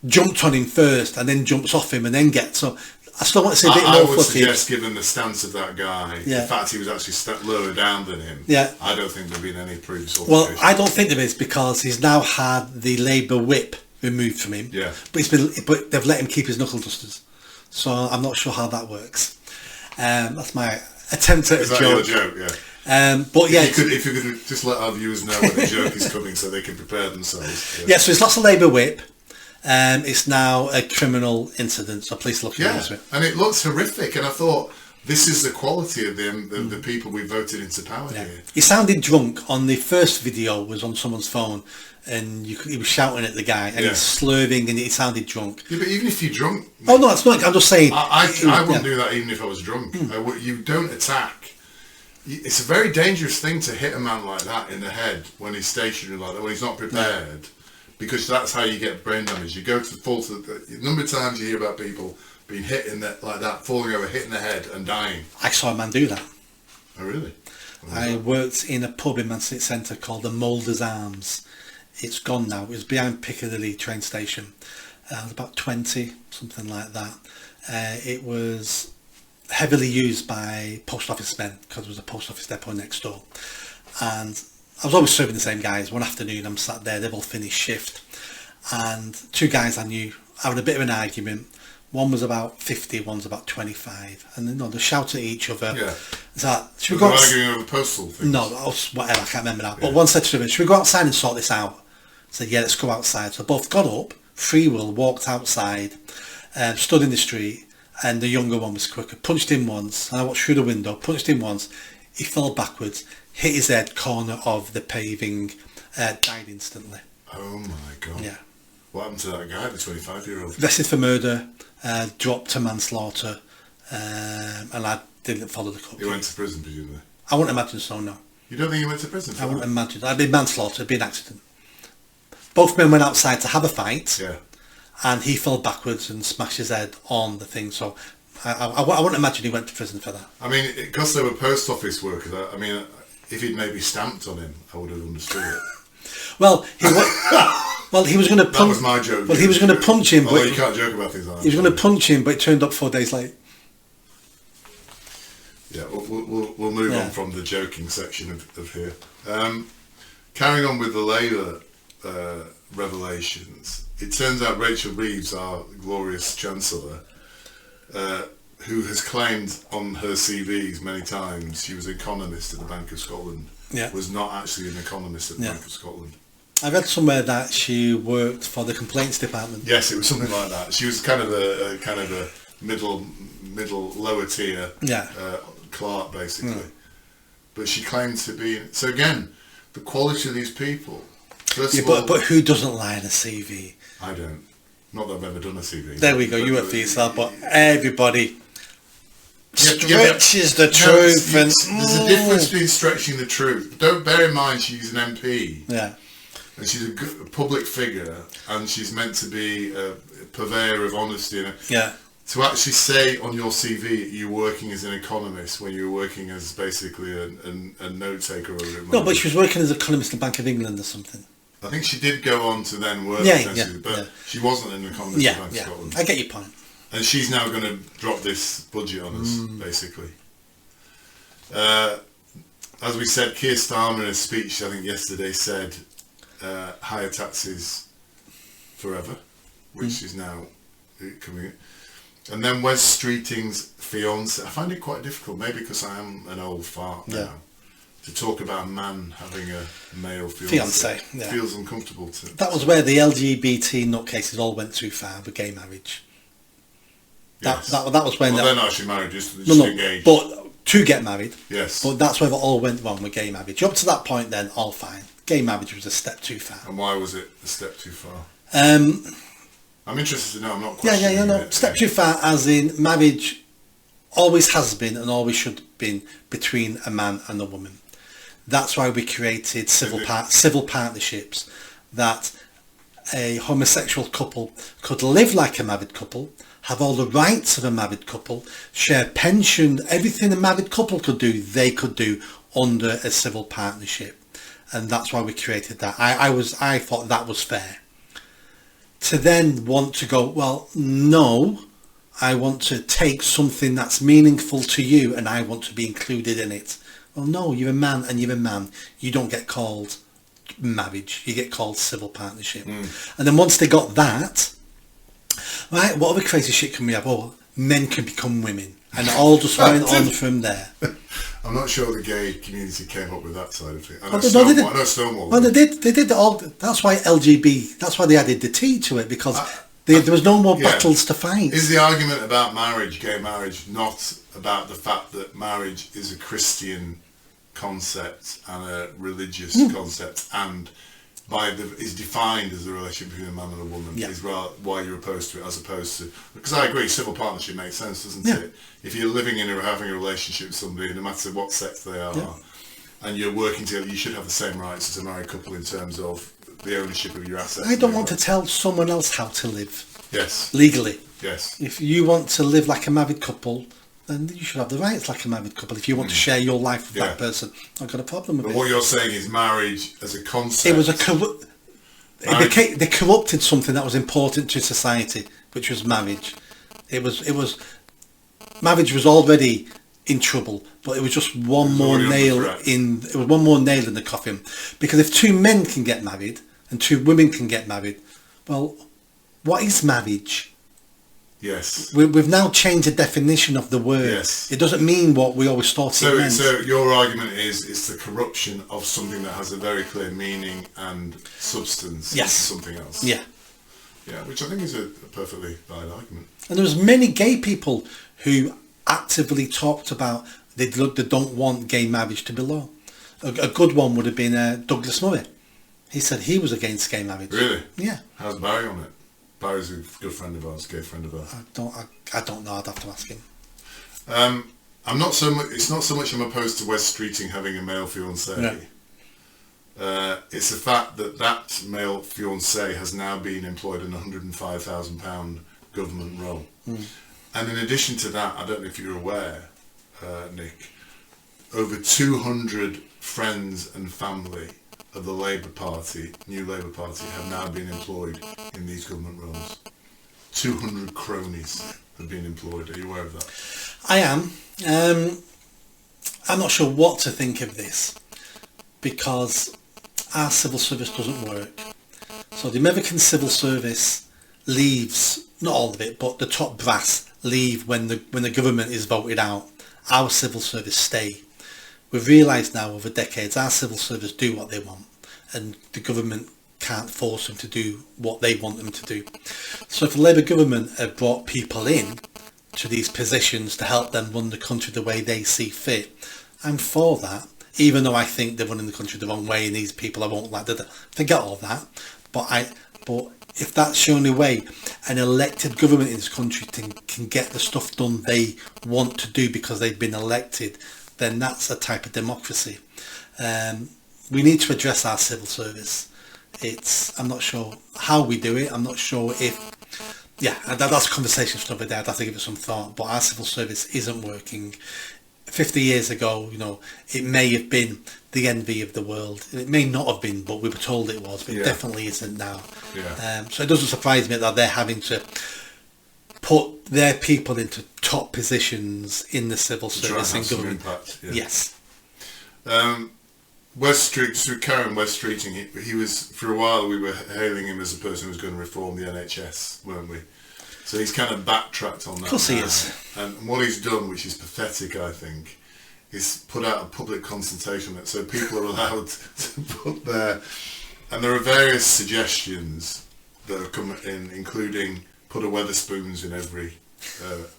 jumped on him first and then jumps off him and then gets. So I still want to see a bit more footage. I would suggest, given the stance of that guy, the fact he was actually lower down than him, I don't think there've been any previous altercation. Well, I don't think there is, because he's now had the Labour whip removed from him. Yeah. But they've let him keep his knuckle dusters. So I'm not sure how that works. That's my attempt at a joke. Is that your joke? Yeah. But yeah, if you could just let our viewers know when the joke is coming so they can prepare themselves. Yeah, so it's lost a Labour whip. It's now a criminal incident, so please look into it. And it looks horrific, and I thought, this is the quality of the people we voted into power here. He sounded drunk. On the first video was on someone's phone, and he was shouting at the guy, and he's slurring, and he sounded drunk. Yeah, but even if you're drunk... Oh, no, it's not. I'm just saying... I wouldn't do that even if I was drunk. You don't attack. It's a very dangerous thing to hit a man like that in the head when he's stationary like that, when he's not prepared, because that's how you get brain damage. You go to the number of times you hear about people being hit like that, falling over, hitting the head and dying. I saw a man do that. Oh, really? I worked in a pub in Manchester Centre called the Moulders Arms. It's gone now. It was behind Piccadilly train station. I was about 20, something like that. It was heavily used by post office men because there was a post office depot next door, and I was always serving the same guys. One afternoon I'm sat there, they've all finished shift, and two guys I knew having a bit of an argument. One was about 50, one's about 25, and they shout at each other. It's like, should we go arguing over postal things? No, whatever, I can't remember now. But one said to him, should we go outside and sort this out? I said, yeah, let's go outside. So both got up, free will, walked outside, stood in the street, and the younger one was quicker, punched him once, and I watched through the window, punched him once, he fell backwards, hit his head, corner of the paving, died instantly. Oh my God. Yeah. What happened to that guy, the 25-year-old? Arrested for murder, dropped to manslaughter, and I didn't follow the court. He went to prison, presumably. I wouldn't imagine so, no. You don't think he went to prison for I that? wouldn't imagine. It'd be manslaughter, it'd be an accident. Both men went outside to have a fight, Yeah. and he fell backwards and smashed his head on the thing, so I wouldn't imagine he went to prison for that. I mean, because they were post office workers, I mean, if he'd maybe stamped on him, I would have understood it. Well, he was going to punch. That was my joke. Well, he was going to punch him, Although but you can't joke about things like that. he was going to punch him, but it turned up 4 days late. Yeah, we'll move on from the joking section of here. Carrying on with the Labour revelations, it turns out Rachel Reeves, our glorious Chancellor, who has claimed on her CVs many times she was an economist at the Bank of Scotland, was not actually an economist at the Bank of Scotland. I read somewhere that she worked for the complaints department. Yes, it was something like that. She was kind of a middle lower tier clerk basically, but she claimed to be. So again, the quality of these people. First of all, but who doesn't lie in a CV? I don't. Not that I've ever done a CV. There we go. You were for yourself, but everybody stretches the truth. There's a difference between stretching the truth. Don't bear in mind she's an MP. Yeah. And she's a public figure, and she's meant to be a purveyor of honesty. Yeah. To actually say on your CV you're working as an economist when you're working as basically a note taker. No, but she was working as an economist in the Bank of England or something. I think she did go on to then work, but she wasn't an economist in the Bank of Scotland. I get your point. And she's now going to drop this budget on us, basically. As we said, Keir Starmer in a speech, I think yesterday, said higher taxes forever, which is now coming in. And then Wes Streeting's fiance. I find it quite difficult, maybe because I am an old fart now, to talk about a man having a male fiance. Feels uncomfortable to. That was where the LGBT nutcases all went too far with gay marriage. Yes. That was when. Well, they're not actually married, just engaged. But to get married. Yes. But that's where it all went wrong with gay marriage. Up to that point, then all fine. Gay marriage was a step too far. And why was it a step too far? I'm interested to know. I'm not questioning it. Step too far, as in marriage always has been and always should have been between a man and a woman. That's why we created civil partnerships, that a homosexual couple could live like a married couple, have all the rights of a married couple, share pension, everything a married couple could do, they could do under a civil partnership. And that's why we created that. I thought that was fair. To then want to go, well, no, I want to take something that's meaningful to you and I want to be included in it. Well, no, you're a man and you're a man. You don't get called marriage. You get called civil partnership. And then once they got that, right, what other crazy shit can we have? Oh, men can become women. And it all just went on from there. I'm not sure the gay community came up with that side of it. I know Stonewall. Well, they did all. That's why LGB. That's why they added the T to it, because there was no more battles to fight. Is the argument about marriage, gay marriage, not about the fact that marriage is a Christian concept and a religious concept, and is defined as a relationship between a man and a woman? Is why you're opposed to it, as opposed to, because I agree, civil partnership makes sense, doesn't it? If you're living in or having a relationship with somebody, no matter what sex they are, and you're working together, you should have the same rights as a married couple in terms of the ownership of your assets. I don't want to tell someone else how to live. Yes. Legally. Yes. If you want to live like a married couple, then you should have the rights like a married couple. If you want to share your life with that person, I've got a problem with it. But what you're saying is marriage as a concept. It was they corrupted something that was important to society, which was marriage. Marriage was already in trouble, but it was just one more nail in the coffin. Because if two men can get married and two women can get married, well, what is marriage? Yes. We've now changed the definition of the word. Yes. It doesn't mean what we always thought it meant. So your argument is it's the corruption of something that has a very clear meaning and substance into something else. Yeah. Yeah, which I think is a perfectly valid argument. And there was many gay people who actively talked about they don't want gay marriage to be law. A good one would have been Douglas Murray. He said he was against gay marriage. Really? Yeah. How's Barry on it? Barry's a good friend of ours, gay friend of ours. I don't know. I'd have to ask him. I'm not so much. It's not so much I'm opposed to Wes Streeting having a male fiancée. Yeah. It's the fact that that male fiancé has now been employed in a £105,000 government role. And in addition to that, I don't know if you're aware, Nick, over 200 friends and family of the Labour Party, new Labour Party, have now been employed in these government roles. 200 cronies have been employed. Are you aware of that? I am. I'm not sure what to think of this, because our civil service doesn't work. So the American civil service leaves, not all of it, but the top brass leave when the government is voted out. Our civil service stay. We've realised now over decades our civil service do what they want, and the government can't force them to do what they want them to do. So if the Labour government have brought people in to these positions to help them run the country the way they see fit, I'm for that, even though I think they're running the country the wrong way and these people I won't like to forget all that. But if that's the only way an elected government in this country can get the stuff done they want to do because they've been elected, then that's a type of democracy. We need to address our civil service. I'm not sure how we do it. I'm not sure if... Yeah, that's a conversation for another day. I'd have to give it some thought. But our civil service isn't working. 50 years ago, it may have been the envy of the world. It may not have been, but we were told it was. But it definitely isn't now. Yeah. So it doesn't surprise me that they're having to put their people into top positions in the civil service and government. Impact, yeah. Yes. Karen Wes Streeting, he was, for a while we were hailing him as a person who was going to reform the NHS, weren't we? So he's kind of backtracked on that. Of course now. he is. And what he's done, which is pathetic, I think, is put out a public consultation that so people are allowed to put their... And there are various suggestions that have come in, including put a Weatherspoons in every...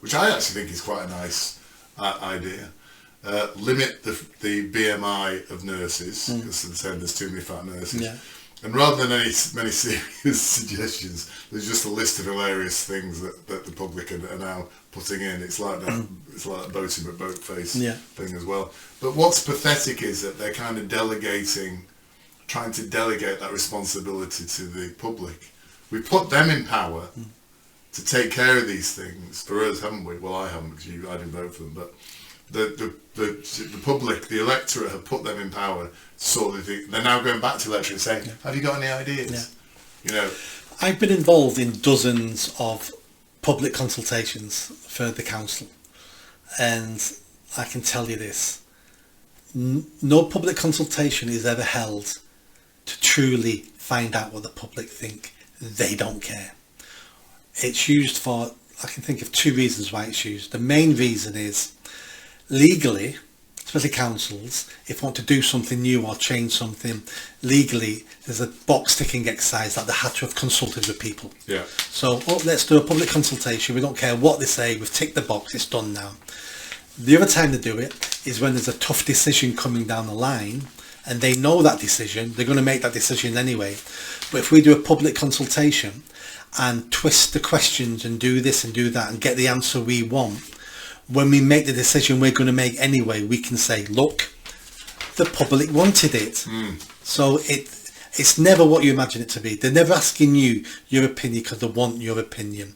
which I actually think is quite a nice idea. Limit the BMI of nurses, because they're saying there's too many fat nurses. Yeah. And rather than many serious suggestions, there's just a list of hilarious things that the public are now putting in. It's like that, it's like that boating but boat face thing as well. But what's pathetic is that they're kind of trying to delegate that responsibility to the public. We put them in power to take care of these things for us, haven't we? Well, I haven't, because I didn't vote for them, but the public, the electorate, have put them in power. So they're now going back to the electorate and saying, "Have you got any ideas?" Yeah. I've been involved in dozens of public consultations for the council, and I can tell you this: no public consultation is ever held to truly find out what the public think. They don't care. It's used for, I can think of two reasons why it's used. The main reason is legally, especially councils, if they want to do something new or change something, legally there's a box ticking exercise that they had to have consulted with people. Yeah. So let's do a public consultation. We don't care what they say. We've ticked the box. It's done now. The other time they do it is when there's a tough decision coming down the line and they know that decision. They're going to make that decision anyway. But if we do a public consultation and twist the questions and do this and do that and get the answer we want, when we make the decision we're going to make anyway, we can say, look, the public wanted it. So it's never what you imagine it to be. They're never asking you your opinion because they want your opinion.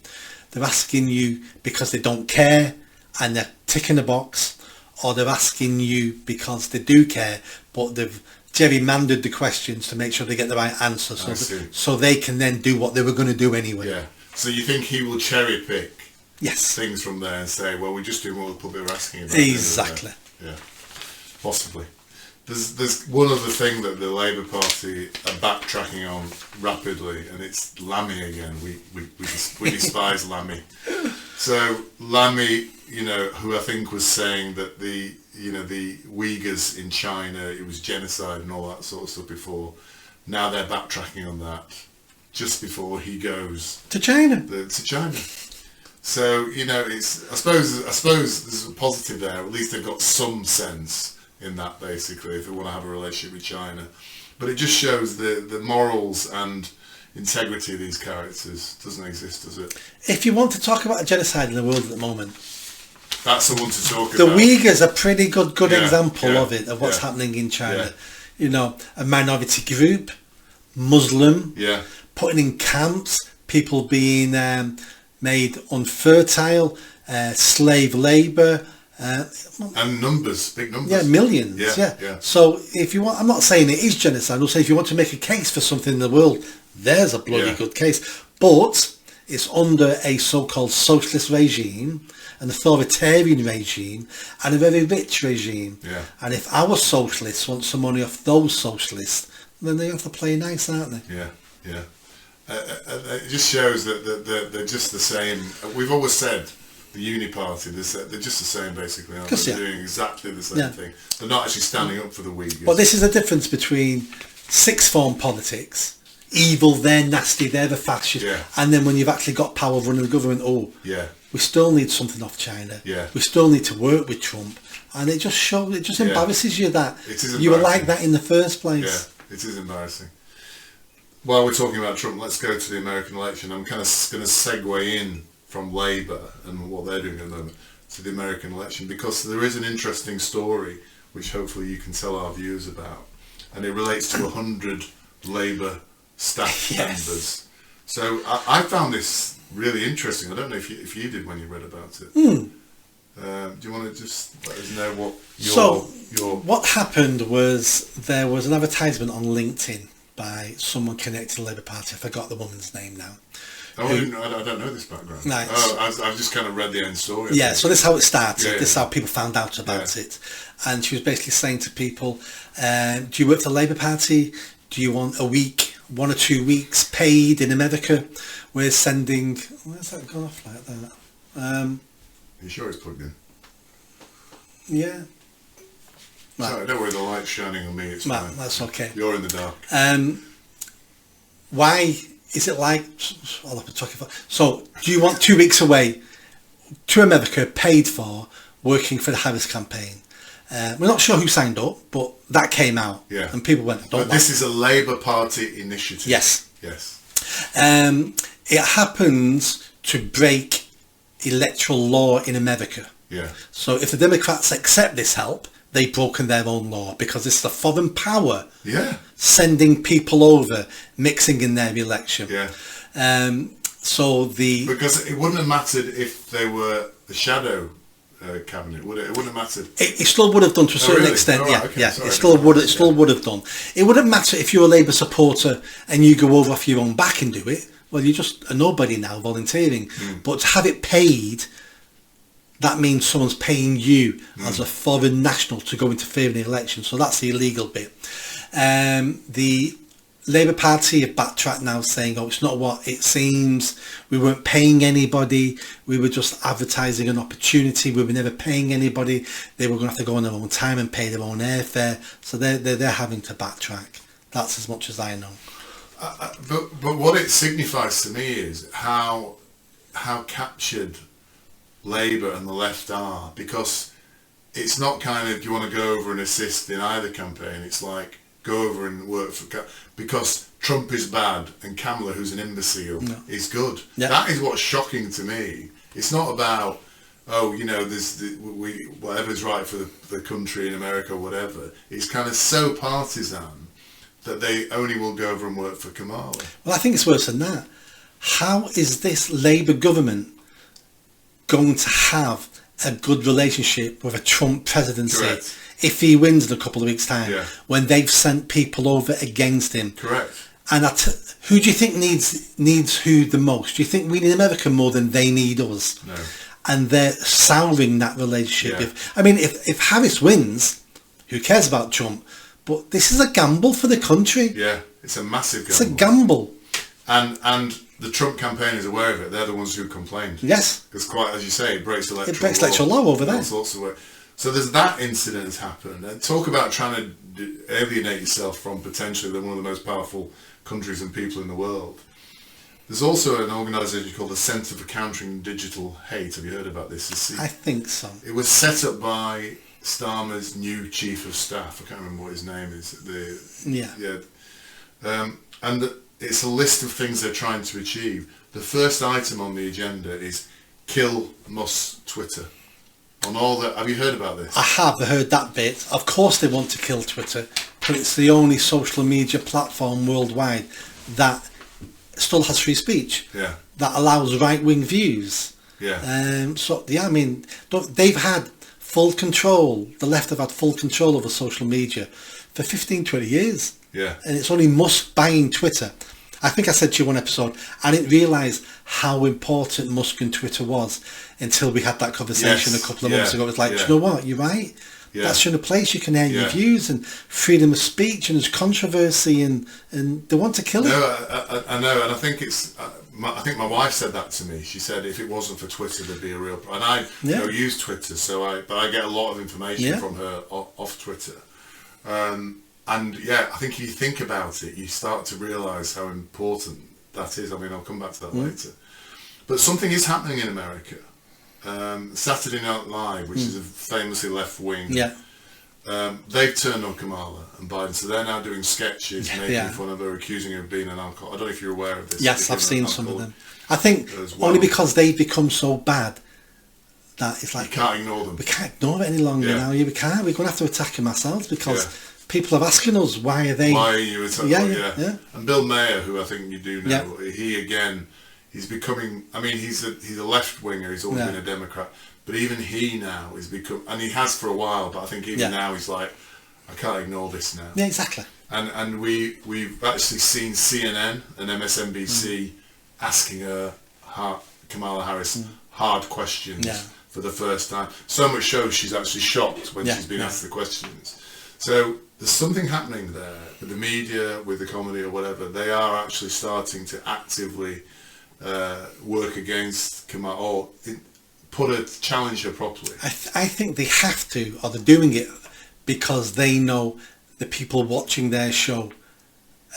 They're asking you because they don't care and they're ticking a box, or they're asking you because they do care, but they've gerrymandered the questions to make sure they get the right answer, so they can then do what they were going to do anyway. Yeah. So you think he will cherry pick things from there and say, well, we're just doing what the public are asking about. Exactly. Yeah, possibly. There's one other thing that the Labour Party are backtracking on rapidly, and it's Lammy again. We despise Lammy. So Lammy, who I think was saying that the Uyghurs in China, it was genocide and all that sort of stuff before. Now they're backtracking on that just before he goes to China. So it's I suppose there's a positive there. At least they've got some sense in that, basically, if they want to have a relationship with China. But it just shows the morals and integrity of these characters doesn't exist, does it? If you want to talk about a genocide in the world at the moment, that's the one to talk the about. Uyghurs are a pretty good example of it, of what's yeah. happening in China. Yeah. You know, a minority group, Muslim, Yeah. putting in camps, people being made unfertile, slave labour. And numbers, big numbers. Yeah, millions. Yeah. So if you want, I'm not saying it is genocide. I'll say if you want to make a case for something in the world, there's a bloody good case. But it's under a so-called socialist regime, an authoritarian regime, and a very rich regime. Yeah. And if our socialists want some money off those socialists, then they have to play nice, aren't they? Yeah. It just shows that they're just the same. We've always said the Uni Party, they're just the same basically, aren't they? They're doing exactly the same thing. They're not actually standing up for the Uyghurs. But this is the difference between sixth form politics, evil, they're nasty, they're the fascist, and then when you've actually got power running the government, we still need something off China. We still need to work with Trump. And it just shows, it just embarrasses you that you were like that in the first place. Yeah, it is embarrassing. While we're talking about Trump, let's go to the American election. I'm kind of going to segue in from Labour and what they're doing at the moment to the American election, because there is an interesting story which hopefully you can tell our viewers about, and it relates to 100 Labour staff members. So I found this really interesting. I don't know if you did when you read about it. Do you want to just let us know what your... what happened was there was an advertisement on LinkedIn by someone connected to the Labour Party. I forgot the woman's name now. I don't know this background. Nice. I've just kind of read the end story. Yeah, so this is how it started. This is how people found out about it. And she was basically saying to people, do you work for the Labour Party? Do you want a week, 1 or 2 weeks paid in America? We're sending... Where's that gone off like that? Are you sure it's plugged in? Yeah. Sorry, don't worry, the light's shining on me. It's fine. That's okay. You're in the dark. Why is it like... I'll have to talk about... So, do you want 2 weeks away to America, paid for, working for the Harris campaign? We're not sure who signed up, but that came out. Yeah. And people went, But this is a Labour Party initiative. Yes. It happens to break electoral law in America. Yeah. So if the Democrats accept this help, they've broken their own law, because it's the foreign power sending people over, mixing in their election. Because it wouldn't have mattered if they were the shadow cabinet, would it? It wouldn't have mattered. It still would have done to a certain extent. Sorry, it still would have done. It wouldn't matter if you're a Labour supporter and you go over off your own back and do it. Well, you're just a nobody now, volunteering. But to have it paid, that means someone's paying you as a foreign national to go interfere in the election. So that's the illegal bit. The Labour Party have backtracked now, saying, it's not what it seems. We weren't paying anybody. We were just advertising an opportunity. We were never paying anybody. They were going to have to go on their own time and pay their own airfare. So they're having to backtrack. That's as much as I know. But what it signifies to me is how captured Labour and the left are, because it's not kind of, do you want to go over and assist in either campaign? It's like, go over and work for... Because Trump is bad and Kamala, who's an imbecile, is good. That is what's shocking to me. It's not about, whatever's right for the country in America or whatever. It's kind of so partisan that they only will go over and work for Kamala. Well, I think it's worse than that. How is this Labour government going to have a good relationship with a Trump presidency if he wins in a couple of weeks' time, when they've sent people over against him? And who do you think needs who the most? Do you think we need America more than they need us? No. And they're souring that relationship. If Harris wins, who cares about Trump? But this is a gamble for the country. Yeah, it's a massive gamble. It's a gamble. And the Trump campaign is aware of it. They're the ones who complained. Yes. Because quite, as you say, it breaks electoral law. It breaks electoral law over there. All sorts of ways. So there's that incident has happened. And talk about trying to alienate yourself from potentially one of the most powerful countries and people in the world. There's also an organisation called the Centre for Countering Digital Hate. Have you heard about this? I think so. It was set up by Starmer's new chief of staff. I can't remember what his name is. And it's a list of things they're trying to achieve. The first item on the agenda is kill Musk's Twitter. On all the, have you heard about this? I have heard that bit. Of course they want to kill Twitter, but it's the only social media platform worldwide that still has free speech. Yeah. That allows right-wing views. Yeah. I mean, they've had full control. The left have had full control over social media for 15, 20 years. Yeah. And it's only Musk buying Twitter. I think I said to you one episode, I didn't realise how important Musk and Twitter was until we had that conversation a couple of months ago. It was like, do you know what? You're right. Yeah. That's the only place you can air your views and freedom of speech, and there's controversy, and they want to kill it. No, I know, and I think it's. I think my wife said that to me. She said if it wasn't for Twitter, there'd be a real. And I use Twitter, but I get a lot of information from her off Twitter. And I think if you think about it, you start to realise how important that is. I mean, I'll come back to that later. But something is happening in America. Saturday Night Live, which is a famously left-wing, they've turned on Kamala and Biden, so they're now doing sketches making fun of her, accusing her of being an alcoholic. I don't know if you're aware of this. Yes, I've seen some of them. I think only because they've become so bad that it's like... You can't ignore them. We can't ignore it any longer now. We can't. We're going to have to attack them ourselves because... People are asking us, why are they... Why are you attacking? And Bill Maher, who I think you do know, he again, he's becoming... I mean, he's a left-winger, he's always been a Democrat, but even he now is become... And he has for a while, but I think even now he's like, I can't ignore this now. Yeah, exactly. And we've actually seen CNN and MSNBC asking her, Kamala Harris, hard questions for the first time. So much so she's actually shocked when she's been asked the questions. So there's something happening there with the media, with the comedy or whatever. They are actually starting to actively work against Kamala, or challenge her properly. I think they have to, or they're doing it because they know the people watching their show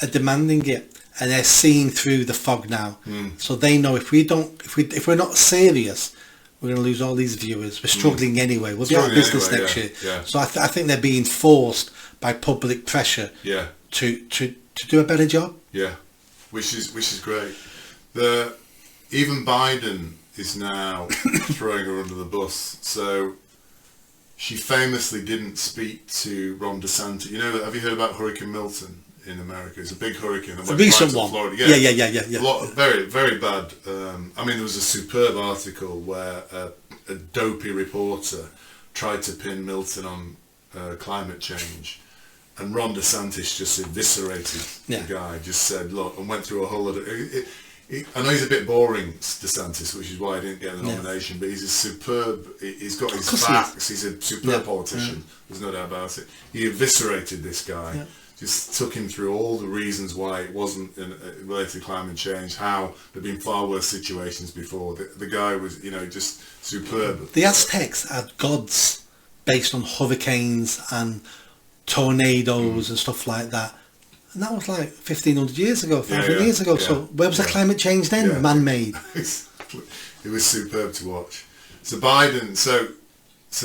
are demanding it, and they're seeing through the fog now. So they know if we're not serious, we're going to lose all these viewers. We're struggling anyway. We'll be out of business next year. Yeah. So I think they're being forced by public pressure to do a better job. Yeah, which is great. Even Biden is now throwing her under the bus. So she famously didn't speak to Ron DeSantis. You know, have you heard about Hurricane Milton in America? It's a big hurricane. It's a recent one. Florida. Yeah. Very, very bad. I mean, there was a superb article where a dopey reporter tried to pin Milton on climate change, and Ron DeSantis just eviscerated the guy. Just said, look, and went through a whole lot of... I know he's a bit boring, DeSantis, which is why I didn't get the nomination, but he's a superb... He's got his facts. He's a superb politician. There's no doubt about it. He eviscerated this guy. Yeah. Just took him through all the reasons why it wasn't related to climate change, how there'd been far worse situations before. The guy was, just superb. The Aztecs had gods based on hurricanes and tornadoes and stuff like that. And that was like 1,500 years ago, 500 years ago. So where was the climate change then? Yeah. Man-made. It was superb to watch. So Biden, so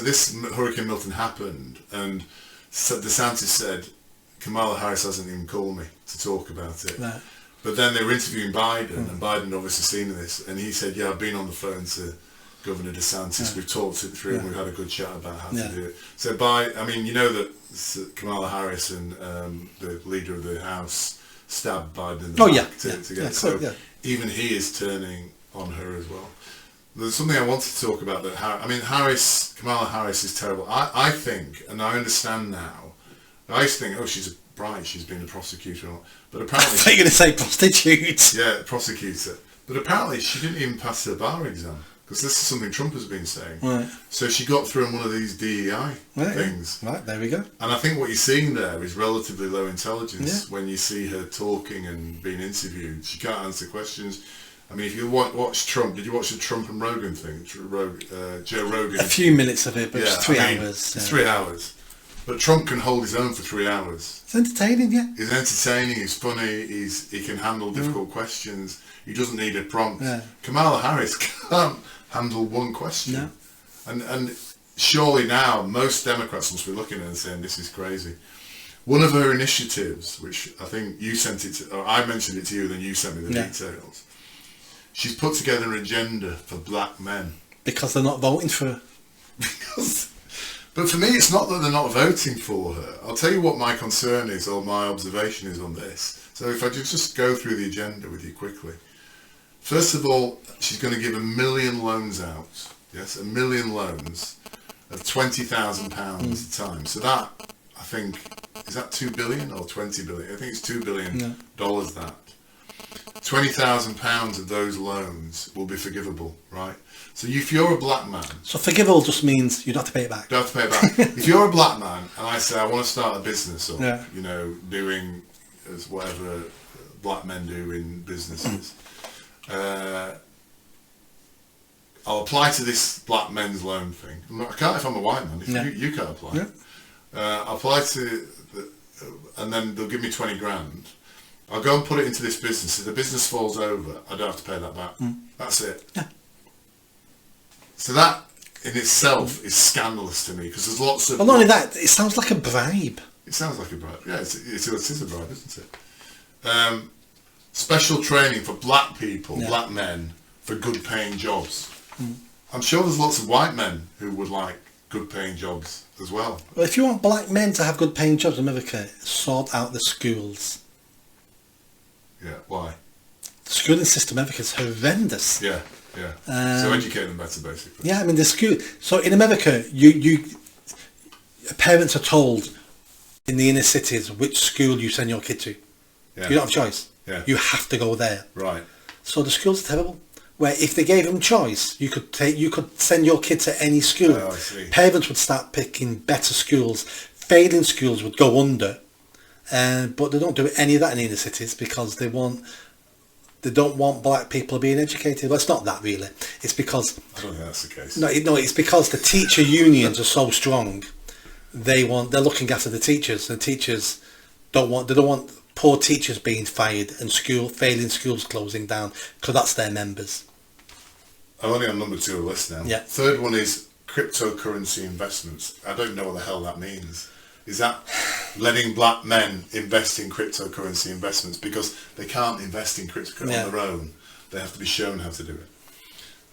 this Hurricane Milton happened, and DeSantis said, Kamala Harris hasn't even called me to talk about it. Right. But then they were interviewing Biden, and Biden obviously seen this, and he said, I've been on the phone to Governor DeSantis, we've talked it through, and we've had a good chat about how to do it. So you know that Kamala Harris and the leader of the House stabbed Biden in the back to get it. So even he is turning on her as well. There's something I wanted to talk about that. Kamala Harris is terrible. I think, and I understand now, I used to think, she's bright, she's been a prosecutor. But apparently... I thought you were going to say prostitute. Yeah, prosecutor. But apparently she didn't even pass her bar exam. Because this is something Trump has been saying. Right. So she got through on one of these DEI things. Yeah. Right, there we go. And I think what you're seeing there is relatively low intelligence when you see her talking and being interviewed. She can't answer questions. I mean, if you watch Trump, did you watch the Trump and Rogan thing? Joe Rogan? A few minutes of it, but it's 3 hours. It's 3 hours. But Trump can hold his own for 3 hours. It's entertaining, yeah. He's entertaining, he's funny, he can handle difficult questions. He doesn't need a prompt. Yeah. Kamala Harris can't handle one question. No. And surely now most Democrats must be looking at it and saying this is crazy. One of her initiatives, which I think you sent it to, or I mentioned it to you, then you sent me the details. She's put together an agenda for black men. Because they're not voting for her. But for me, it's not that they're not voting for her. I'll tell you what my concern is, or my observation is on this. So if I just go through the agenda with you quickly. First of all, she's going to give 1 million loans out. Yes, 1 million loans of £20,000 a time. So that, I think, is that 2 billion or 20 billion? I think it's $2 billion that. £20,000 of those loans will be forgivable, right? So if you're a black man... So forgivable just means you don't have to pay it back. Don't have to pay it back. If you're a black man and I say I want to start a business or, you know, doing as whatever black men do in businesses, I'll apply to this black men's loan thing. I can't if I'm a white man. If you can't apply. I'll apply to... and then they'll give me 20 grand. I'll go and put it into this business. If the business falls over, I don't have to pay that back. That's it. Yeah. So that in itself is scandalous to me because there's lots of... Well, not only that, it sounds like a bribe. It sounds like a bribe. Yeah, it is a bribe, isn't it? Special training for black people, black men, for good paying jobs. I'm sure there's lots of white men who would like good paying jobs as well. Well, if you want black men to have good paying jobs in America, sort out the schools. Yeah, why? The schooling system in America is horrendous. Yeah. So educate them better, basically. Yeah, I mean the school. So in America, you parents are told in the inner cities which school you send your kid to. Yeah. You don't have a choice. Yeah. You have to go there. Right. So the schools are terrible. Where if they gave them choice, you could send your kid to any school. Oh, I see. Parents would start picking better schools. Failing schools would go under. But they don't do any of that in the inner cities because they don't want black people being educated. Well, it's not that really. It's because... I don't think that's the case. No, it's because the teacher unions are so strong. They're looking after the teachers, and teachers don't want poor teachers being fired and failing schools closing down because that's their members. I'm only on number 2 of the list now. Yeah. Third one is cryptocurrency investments. I don't know what the hell that means. Is that letting black men invest in cryptocurrency investments because they can't invest in cryptocurrency on their own? They have to be shown how to do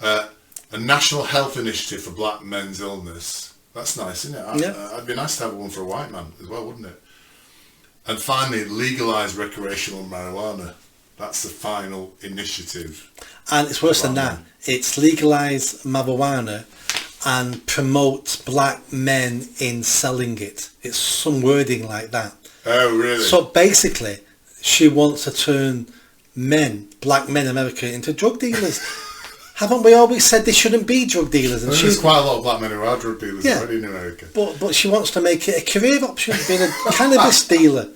it. A national health initiative for black men's illness. That's nice, isn't it? It'd be nice to have one for a white man as well, wouldn't it? And finally, legalise recreational marijuana. That's the final initiative. And it's worse than that. It's legalise marijuana and promote black men in selling it. It's some wording like that. Oh, really? So basically, she wants to turn black men in America, into drug dealers. Haven't we always said they shouldn't be drug dealers? And there's quite a lot of black men who are drug dealers already in America. But she wants to make it a career option, being a cannabis dealer.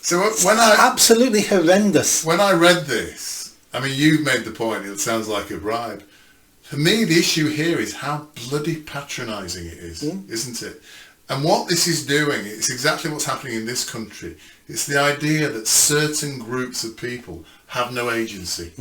So absolutely horrendous. When I read this, I mean, you've made the point, it sounds like a bribe. For me, the issue here is how bloody patronising it is, isn't it? And what this is doing, it's exactly what's happening in this country. It's the idea that certain groups of people have no agency.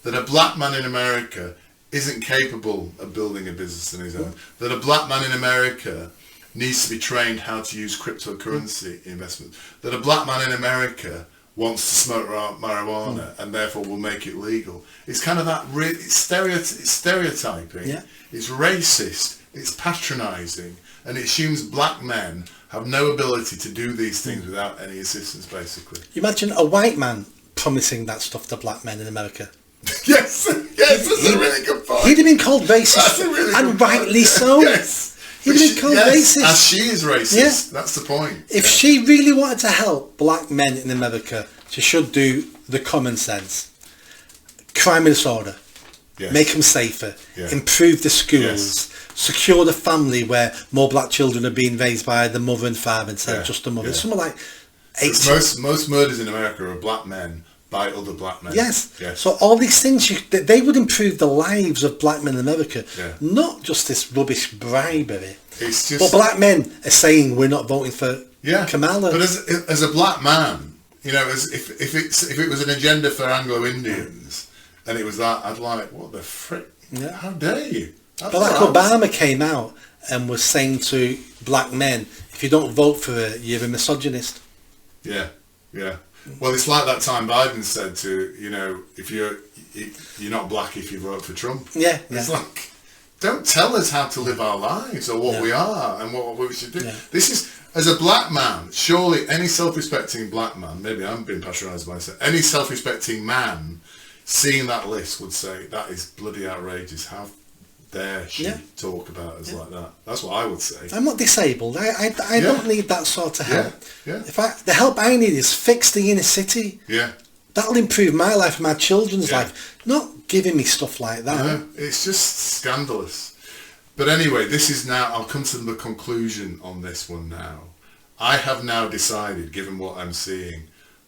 That a black man in America isn't capable of building a business on his own. That a black man in America needs to be trained how to use cryptocurrency investment. That a black man in America wants to smoke marijuana and therefore will make it legal. It's kind of that, it's stereotyping, it's racist, it's patronising, and it assumes black men have no ability to do these things without any assistance, basically. You imagine a white man promising that stuff to black men in America. Yes, that's a really good point. He'd have been called racist, and rightly so. Yes. He'd have been called racist. As she is racist, that's the point. If she really wanted to help black men in America, she should do the common sense. Crime and disorder. Make them safer. Improve the schools. Secure the family where more black children are being raised by the mother and father instead of just the mother. Something like... Most murders in America are black men by other black men. Yes. So all these things, they would improve the lives of black men in America, not just this rubbish bribery. It's just, but black men are saying we're not voting for Kamala. But as a black man, you know, if it was an agenda for Anglo-Indians and it was that, I'd like, what the frick? How dare you? Barack Obama came out and was saying to black men, if you don't vote for her, you're a misogynist. Yeah, yeah. Well, it's like that time Biden said to, if you're not black if you vote for Trump. Yeah, It's like, don't tell us how to live our lives or what we are and what we should do. Yeah. This is, as a black man, surely any self-respecting black man, maybe I'm being patronised by myself, any self-respecting man seeing that list would say, that is bloody outrageous. How dare she talk about us like that? That's what I would say. I'm not disabled. I don't need that sort of help. Yeah. The help I need is fix the inner city. Yeah. That'll improve my life and my children's life. Not giving me stuff like that. No, it's just scandalous. But anyway, this is now, I'll come to the conclusion on this one now. I have now decided, given what I'm seeing,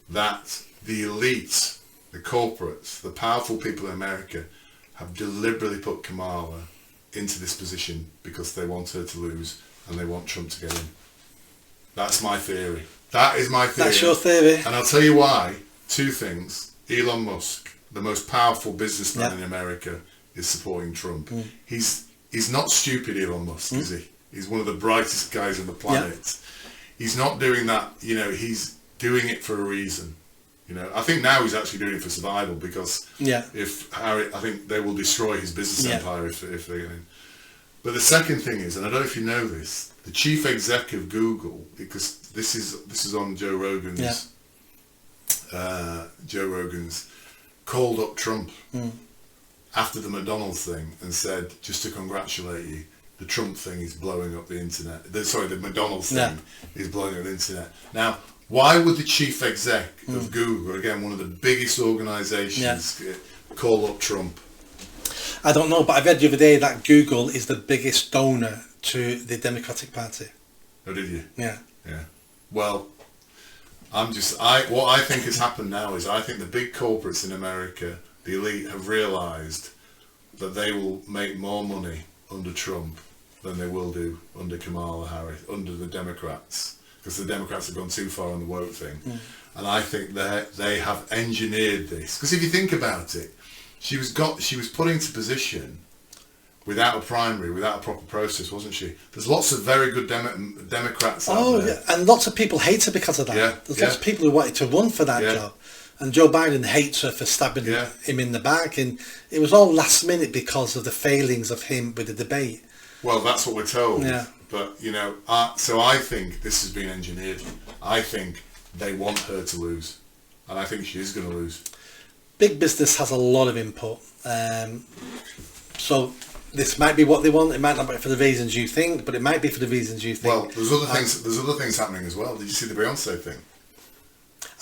that the elite, the corporates, the powerful people in America have deliberately put Kamala into this position because they want her to lose and they want Trump to get in. That's my theory. That is my theory. That's your theory. And I'll tell you why. Two things. Elon Musk, the most powerful businessman in America, is supporting Trump. He's not stupid, Elon Musk, is he? He's one of the brightest guys on the planet. He's not doing that, he's doing it for a reason. I think now he's actually doing it for survival because if Harry, I think they will destroy his business empire if they get in. But the second thing is, and I don't know if you know this, the chief exec of Google, because this is on Joe Rogan's. Joe Rogan's called up Trump after the McDonald's thing and said, just to congratulate you, the Trump thing is blowing up the internet. The McDonald's thing is blowing up the internet. Now, why would the chief exec of Google, again, one of the biggest organisations, call up Trump? I don't know, but I read the other day that Google is the biggest donor to the Democratic Party. Oh, did you? Yeah. Yeah. Well, what I think has happened now is I think the big corporates in America, the elite, have realised that they will make more money under Trump than they will do under Kamala Harris, under the Democrats, because the Democrats have gone too far on the woke thing. And I think they have engineered this. Because if you think about it, she was put into position without a primary, without a proper process, wasn't she? There's lots of very good Democrats out there. And lots of people hate her because of that. There's lots of people who wanted to run for that job. And Joe Biden hates her for stabbing him in the back. And it was all last minute because of the failings of him with the debate. Well, that's what we're told. Yeah. But, so I think this has been engineered. I think they want her to lose. And I think she is going to lose. Big business has a lot of input. So this might be what they want. It might not be for the reasons you think, but it might be for the reasons you think. Well, there's other things. There's other things happening as well. Did you see the Beyonce thing?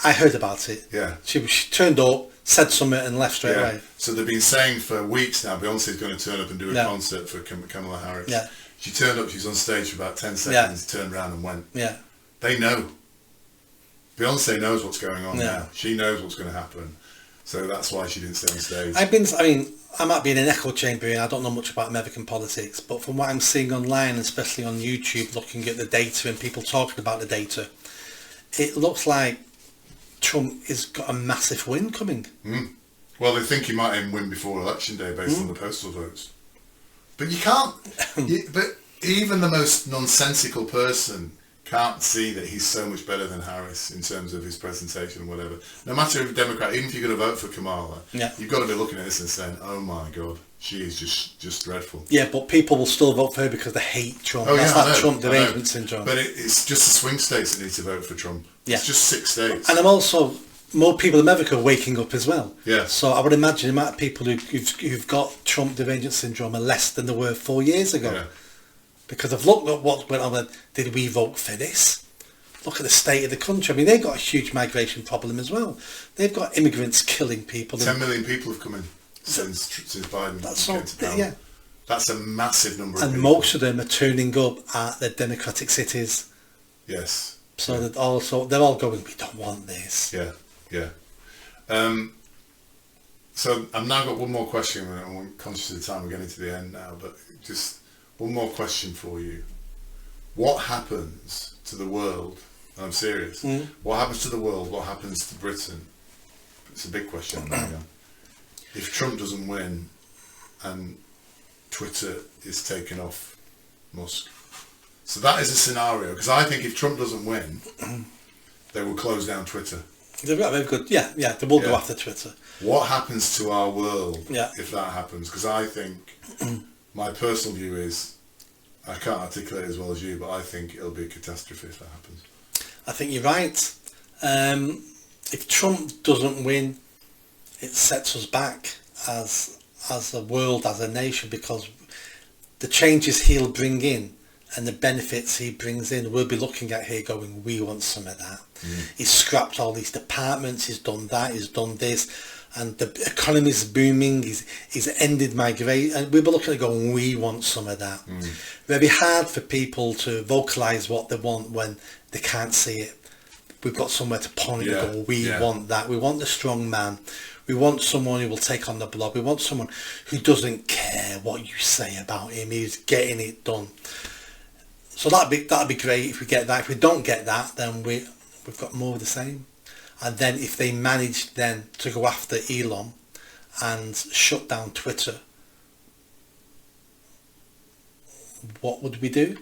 I heard about it. Yeah. She turned up, said something, and left straight away. So they've been saying for weeks now, Beyonce's going to turn up and do a concert for Kamala Harris. Yeah. She turned up. She was on stage for about 10 seconds. Turned around and went. Yeah. They know. Beyonce knows what's going on now. She knows what's going to happen. So that's why she didn't stay on stage. I might be in an echo chamber and I don't know much about American politics, but from what I'm seeing online, especially on YouTube, looking at the data and people talking about the data, it looks like Trump has got a massive win coming. Well, they think he might even win before Election Day based on the postal votes. But you can't... but even the most nonsensical person can't see that he's so much better than Harris in terms of his presentation and whatever. No matter if you're a Democrat, even if you're going to vote for Kamala, you've got to be looking at this and saying, oh my God, she is just dreadful. Yeah, but people will still vote for her because they hate Trump. That's that Trump derangement syndrome. But it's just the swing states that need to vote for Trump. Yeah. It's just 6 states. And I'm also... more people in America are waking up as well. Yeah. So I would imagine the amount of people who've got Trump derangement syndrome are less than there were 4 years ago. Yeah. Because I've looked at what went on. Did we vote for this? Look at the state of the country. I mean, they've got a huge migration problem as well. They've got immigrants killing people. 10 million people have come in since Biden came to power. Yeah. That's a massive number of people. And most of them are turning up at the democratic cities. Yes. So that they're all going, we don't want this. Yeah. Yeah. So I've now got one more question. I'm conscious of the time. We're getting to the end now, but just one more question for you. What happens to the world? I'm serious. What happens to the world? What happens to Britain? It's a big question. If Trump doesn't win and Twitter is taken off Musk. So that is a scenario, because I think if Trump doesn't win, they will close down Twitter. They've got very good, they will go after Twitter. What happens to our world if that happens? Because I think, my personal view is, I can't articulate it as well as you, but I think it'll be a catastrophe if that happens. I think you're right. If Trump doesn't win, it sets us back as a world, as a nation, because the changes he'll bring in and the benefits he brings in, we'll be looking at here going, we want some of that. He's scrapped all these departments, he's done that, he's done this, and the economy's booming, he's ended migration, and we'll be looking at going, we want some of that. Very hard for people to vocalise what they want when they can't see it. We've got somewhere to point and go, we want that. We want the strong man. We want someone who will take on the blog. We want someone who doesn't care what you say about him. He's getting it done. So that'd be great if we get that. If we don't get that, then we've got more of the same. And then if they manage then to go after Elon and shut down Twitter, what would we do?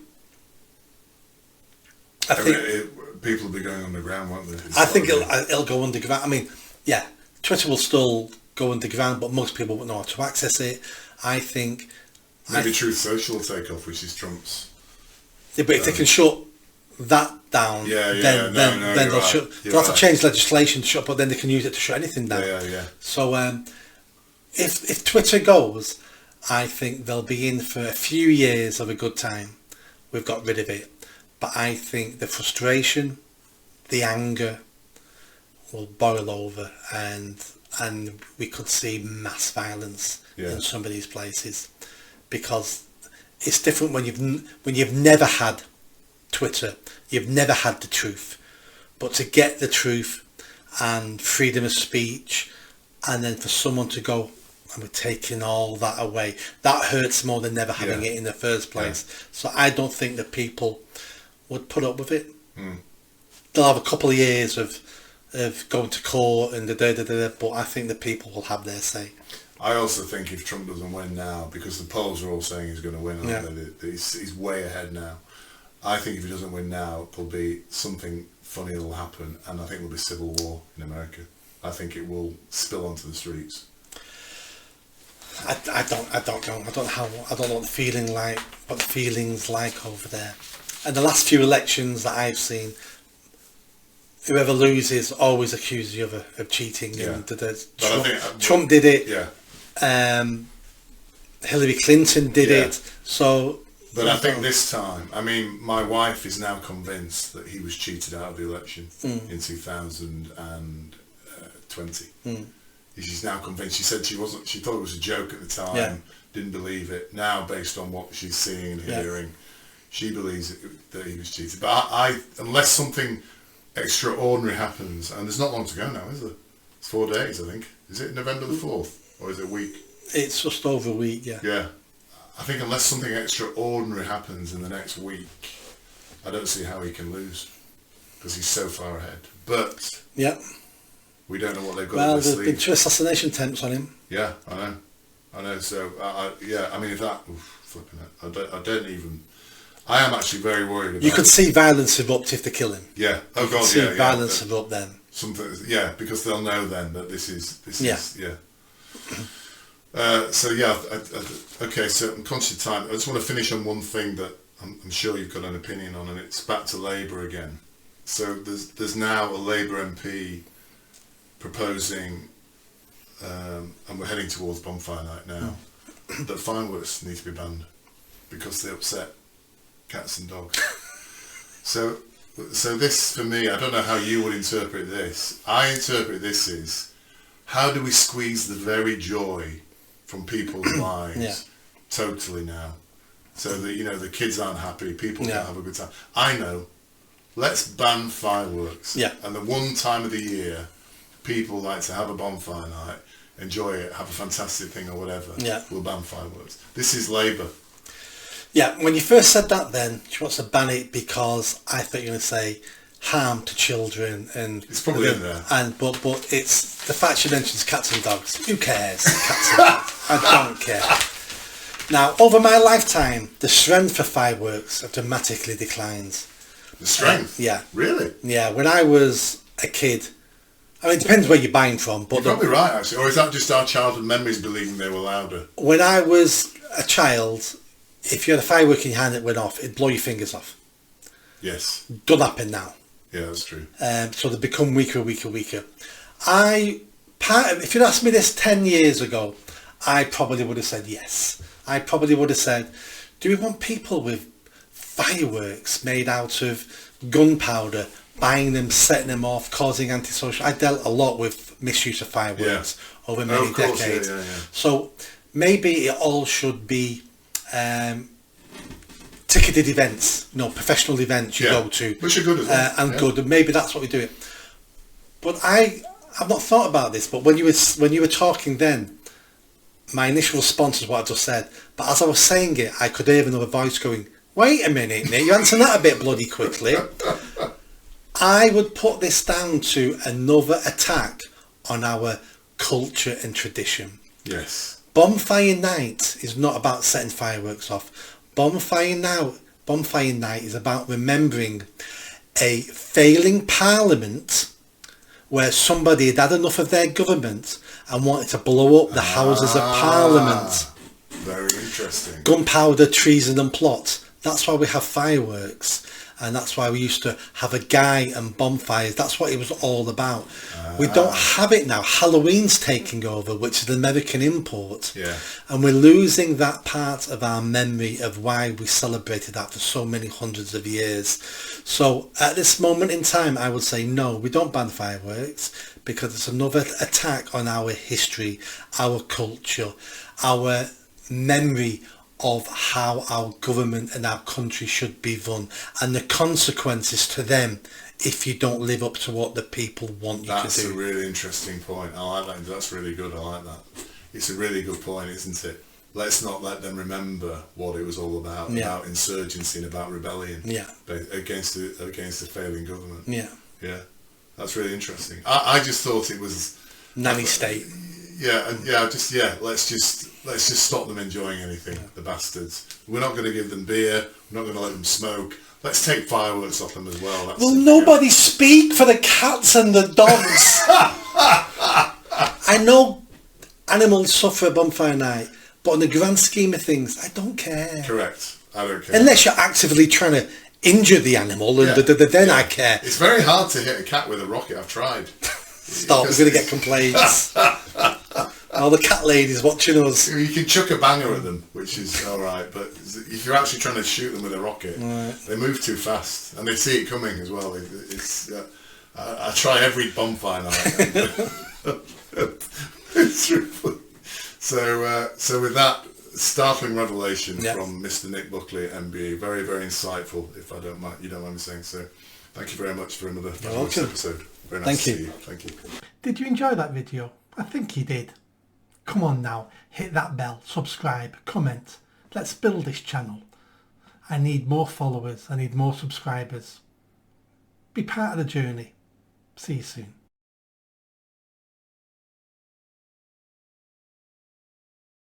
I think people will be going underground, won't they? I think it'll go underground. I mean, Twitter will still go underground, but most people won't know how to access it. I think maybe Truth Social will take off, which is Trump's. Yeah, but if they can shut that down, then they'll shut. They'll have to change legislation to shut, but then they can use it to shut anything down. So if Twitter goes, I think they'll be in for a few years of a good time. We've got rid of it, but I think the frustration, the anger, will boil over, and we could see mass violence in some of these places, because it's different when you've never had Twitter, you've never had the truth, but to get the truth and freedom of speech, and then for someone to go, and we're taking all that away, that hurts more than never having it in the first place. So I don't think that people would put up with it. They'll have a couple of years of going to court and but I think the people will have their say. I also think if Trump doesn't win now, because the polls are all saying he's going to win, he's way ahead now. I think if he doesn't win now, there'll be something funny that'll happen, and I think there'll be civil war in America. I think it will spill onto the streets. I don't know. I don't know what the feeling's like over there. And the last few elections that I've seen, whoever loses always accuses the other of cheating. And Trump did it. Hillary Clinton did it. So, but I think this time, I mean, my wife is now convinced that he was cheated out of the election in 2020. She's now convinced. She said she thought it was a joke at the time, didn't believe it. Now, based on what she's seeing and hearing, she believes that he was cheated. But unless something extraordinary happens, and there's not long to go now, is there? It's 4 days, I think. Is it November the 4th, or is it a week? It's just over a week, Yeah. I think unless something extraordinary happens in the next week, I don't see how he can lose, because he's so far ahead. But we don't know what they've got up their sleeve. Well, there's been 2 assassination attempts on him. Yeah, I know. So, I mean, if that... flipping it. I don't even... I am actually very worried about... You could see violence erupt if they kill him. Yeah. Oh, God, see violence erupt then. Because they'll know then that this is... Okay, so I'm conscious of time. I just want to finish on one thing that I'm sure you've got an opinion on, and it's back to Labour again. So there's now a Labour MP proposing, and we're heading towards bonfire night now, that fireworks need to be banned because they upset cats and dogs. So this, for me, I don't know how you would interpret this. I interpret this as, how do we squeeze the very joy from people's lives totally now, so that the kids aren't happy, people can't have a good time. I know, let's ban fireworks, and the one time of the year people like to have a bonfire night, enjoy it, have a fantastic thing or whatever, we'll ban fireworks. This is Labour. When you first said that, then she wants to ban it because I thought you were going to say harm to children, and it's probably in there. But it's the fact she mentions cats and dogs. Who cares? Cats and dogs. I don't care. Now, over my lifetime, the strength for fireworks have dramatically declined. The strength? Yeah. Really? Yeah, when I was a kid, I mean, it depends where you're buying from. But You're probably right, actually. Or is that just our childhood memories believing they were louder? When I was a child, if you had a firework in your hand that went off, it'd blow your fingers off. Yes. Doesn't happen now. Yeah, that's true. So they become weaker. If you'd asked me this 10 years ago, I probably would have said yes. I probably would have said, do we want people with fireworks made out of gunpowder, buying them, setting them off, causing antisocial? I dealt a lot with misuse of fireworks over many decades. Yeah. So maybe it all should be ticketed events, professional events you go to. Which are good as well. And good, and maybe that's what we do it. But I've not thought about this, but when you were talking then, my initial response was what I just said. But as I was saying it, I could hear another voice going, wait a minute, Nick, you answered that a bit bloody quickly. I would put this down to another attack on our culture and tradition. Yes. Bonfire night is not about setting fireworks off. Bonfire night is about remembering a failing parliament where somebody had had enough of their government and wanted to blow up the Houses of Parliament. Very interesting. Gunpowder, treason and plot. That's why we have fireworks. And that's why we used to have a guy and bonfires. That's what it was all about. We don't have it now. Halloween's taking over, which is an American import. Yeah. And we're losing that part of our memory of why we celebrated that for so many hundreds of years. So at this moment in time, I would say no, we don't ban fireworks, because it's another attack on our history, our culture, our memory of how our government and our country should be run, and the consequences to them if you don't live up to what the people want you to do. That's a really interesting point. I like that. That's really good. I like that. It's a really good point, isn't it? Let's not let them remember what it was all about insurgency and about rebellion against the failing government. Yeah, that's really interesting. I just thought it was nanny state. Let's just stop them enjoying anything, the bastards. We're not going to give them beer. We're not going to let them smoke. Let's take fireworks off them as well. Nobody speak for the cats and the dogs. I know animals suffer at bonfire night, but in the grand scheme of things, I don't care. Correct. I don't care. Unless you're actively trying to injure the animal, and then I care. It's very hard to hit a cat with a rocket. I've tried. Stop, we're going to get complaints. All the cat ladies watching us. You can chuck a banger at them, which is alright, but if you're actually trying to shoot them with a rocket, they move too fast, and they see it coming as well. I try every bonfire night. It's truthful. So with that startling revelation from Mr. Nick Buckley, MBE, very, very insightful, if you don't mind me saying so. Thank you very much for another episode. Very nice to see you. Thank you. Did you enjoy that video? I think you did. Come on now, hit that bell, subscribe, comment. Let's build this channel. I need more followers, I need more subscribers. Be part of the journey. See you soon.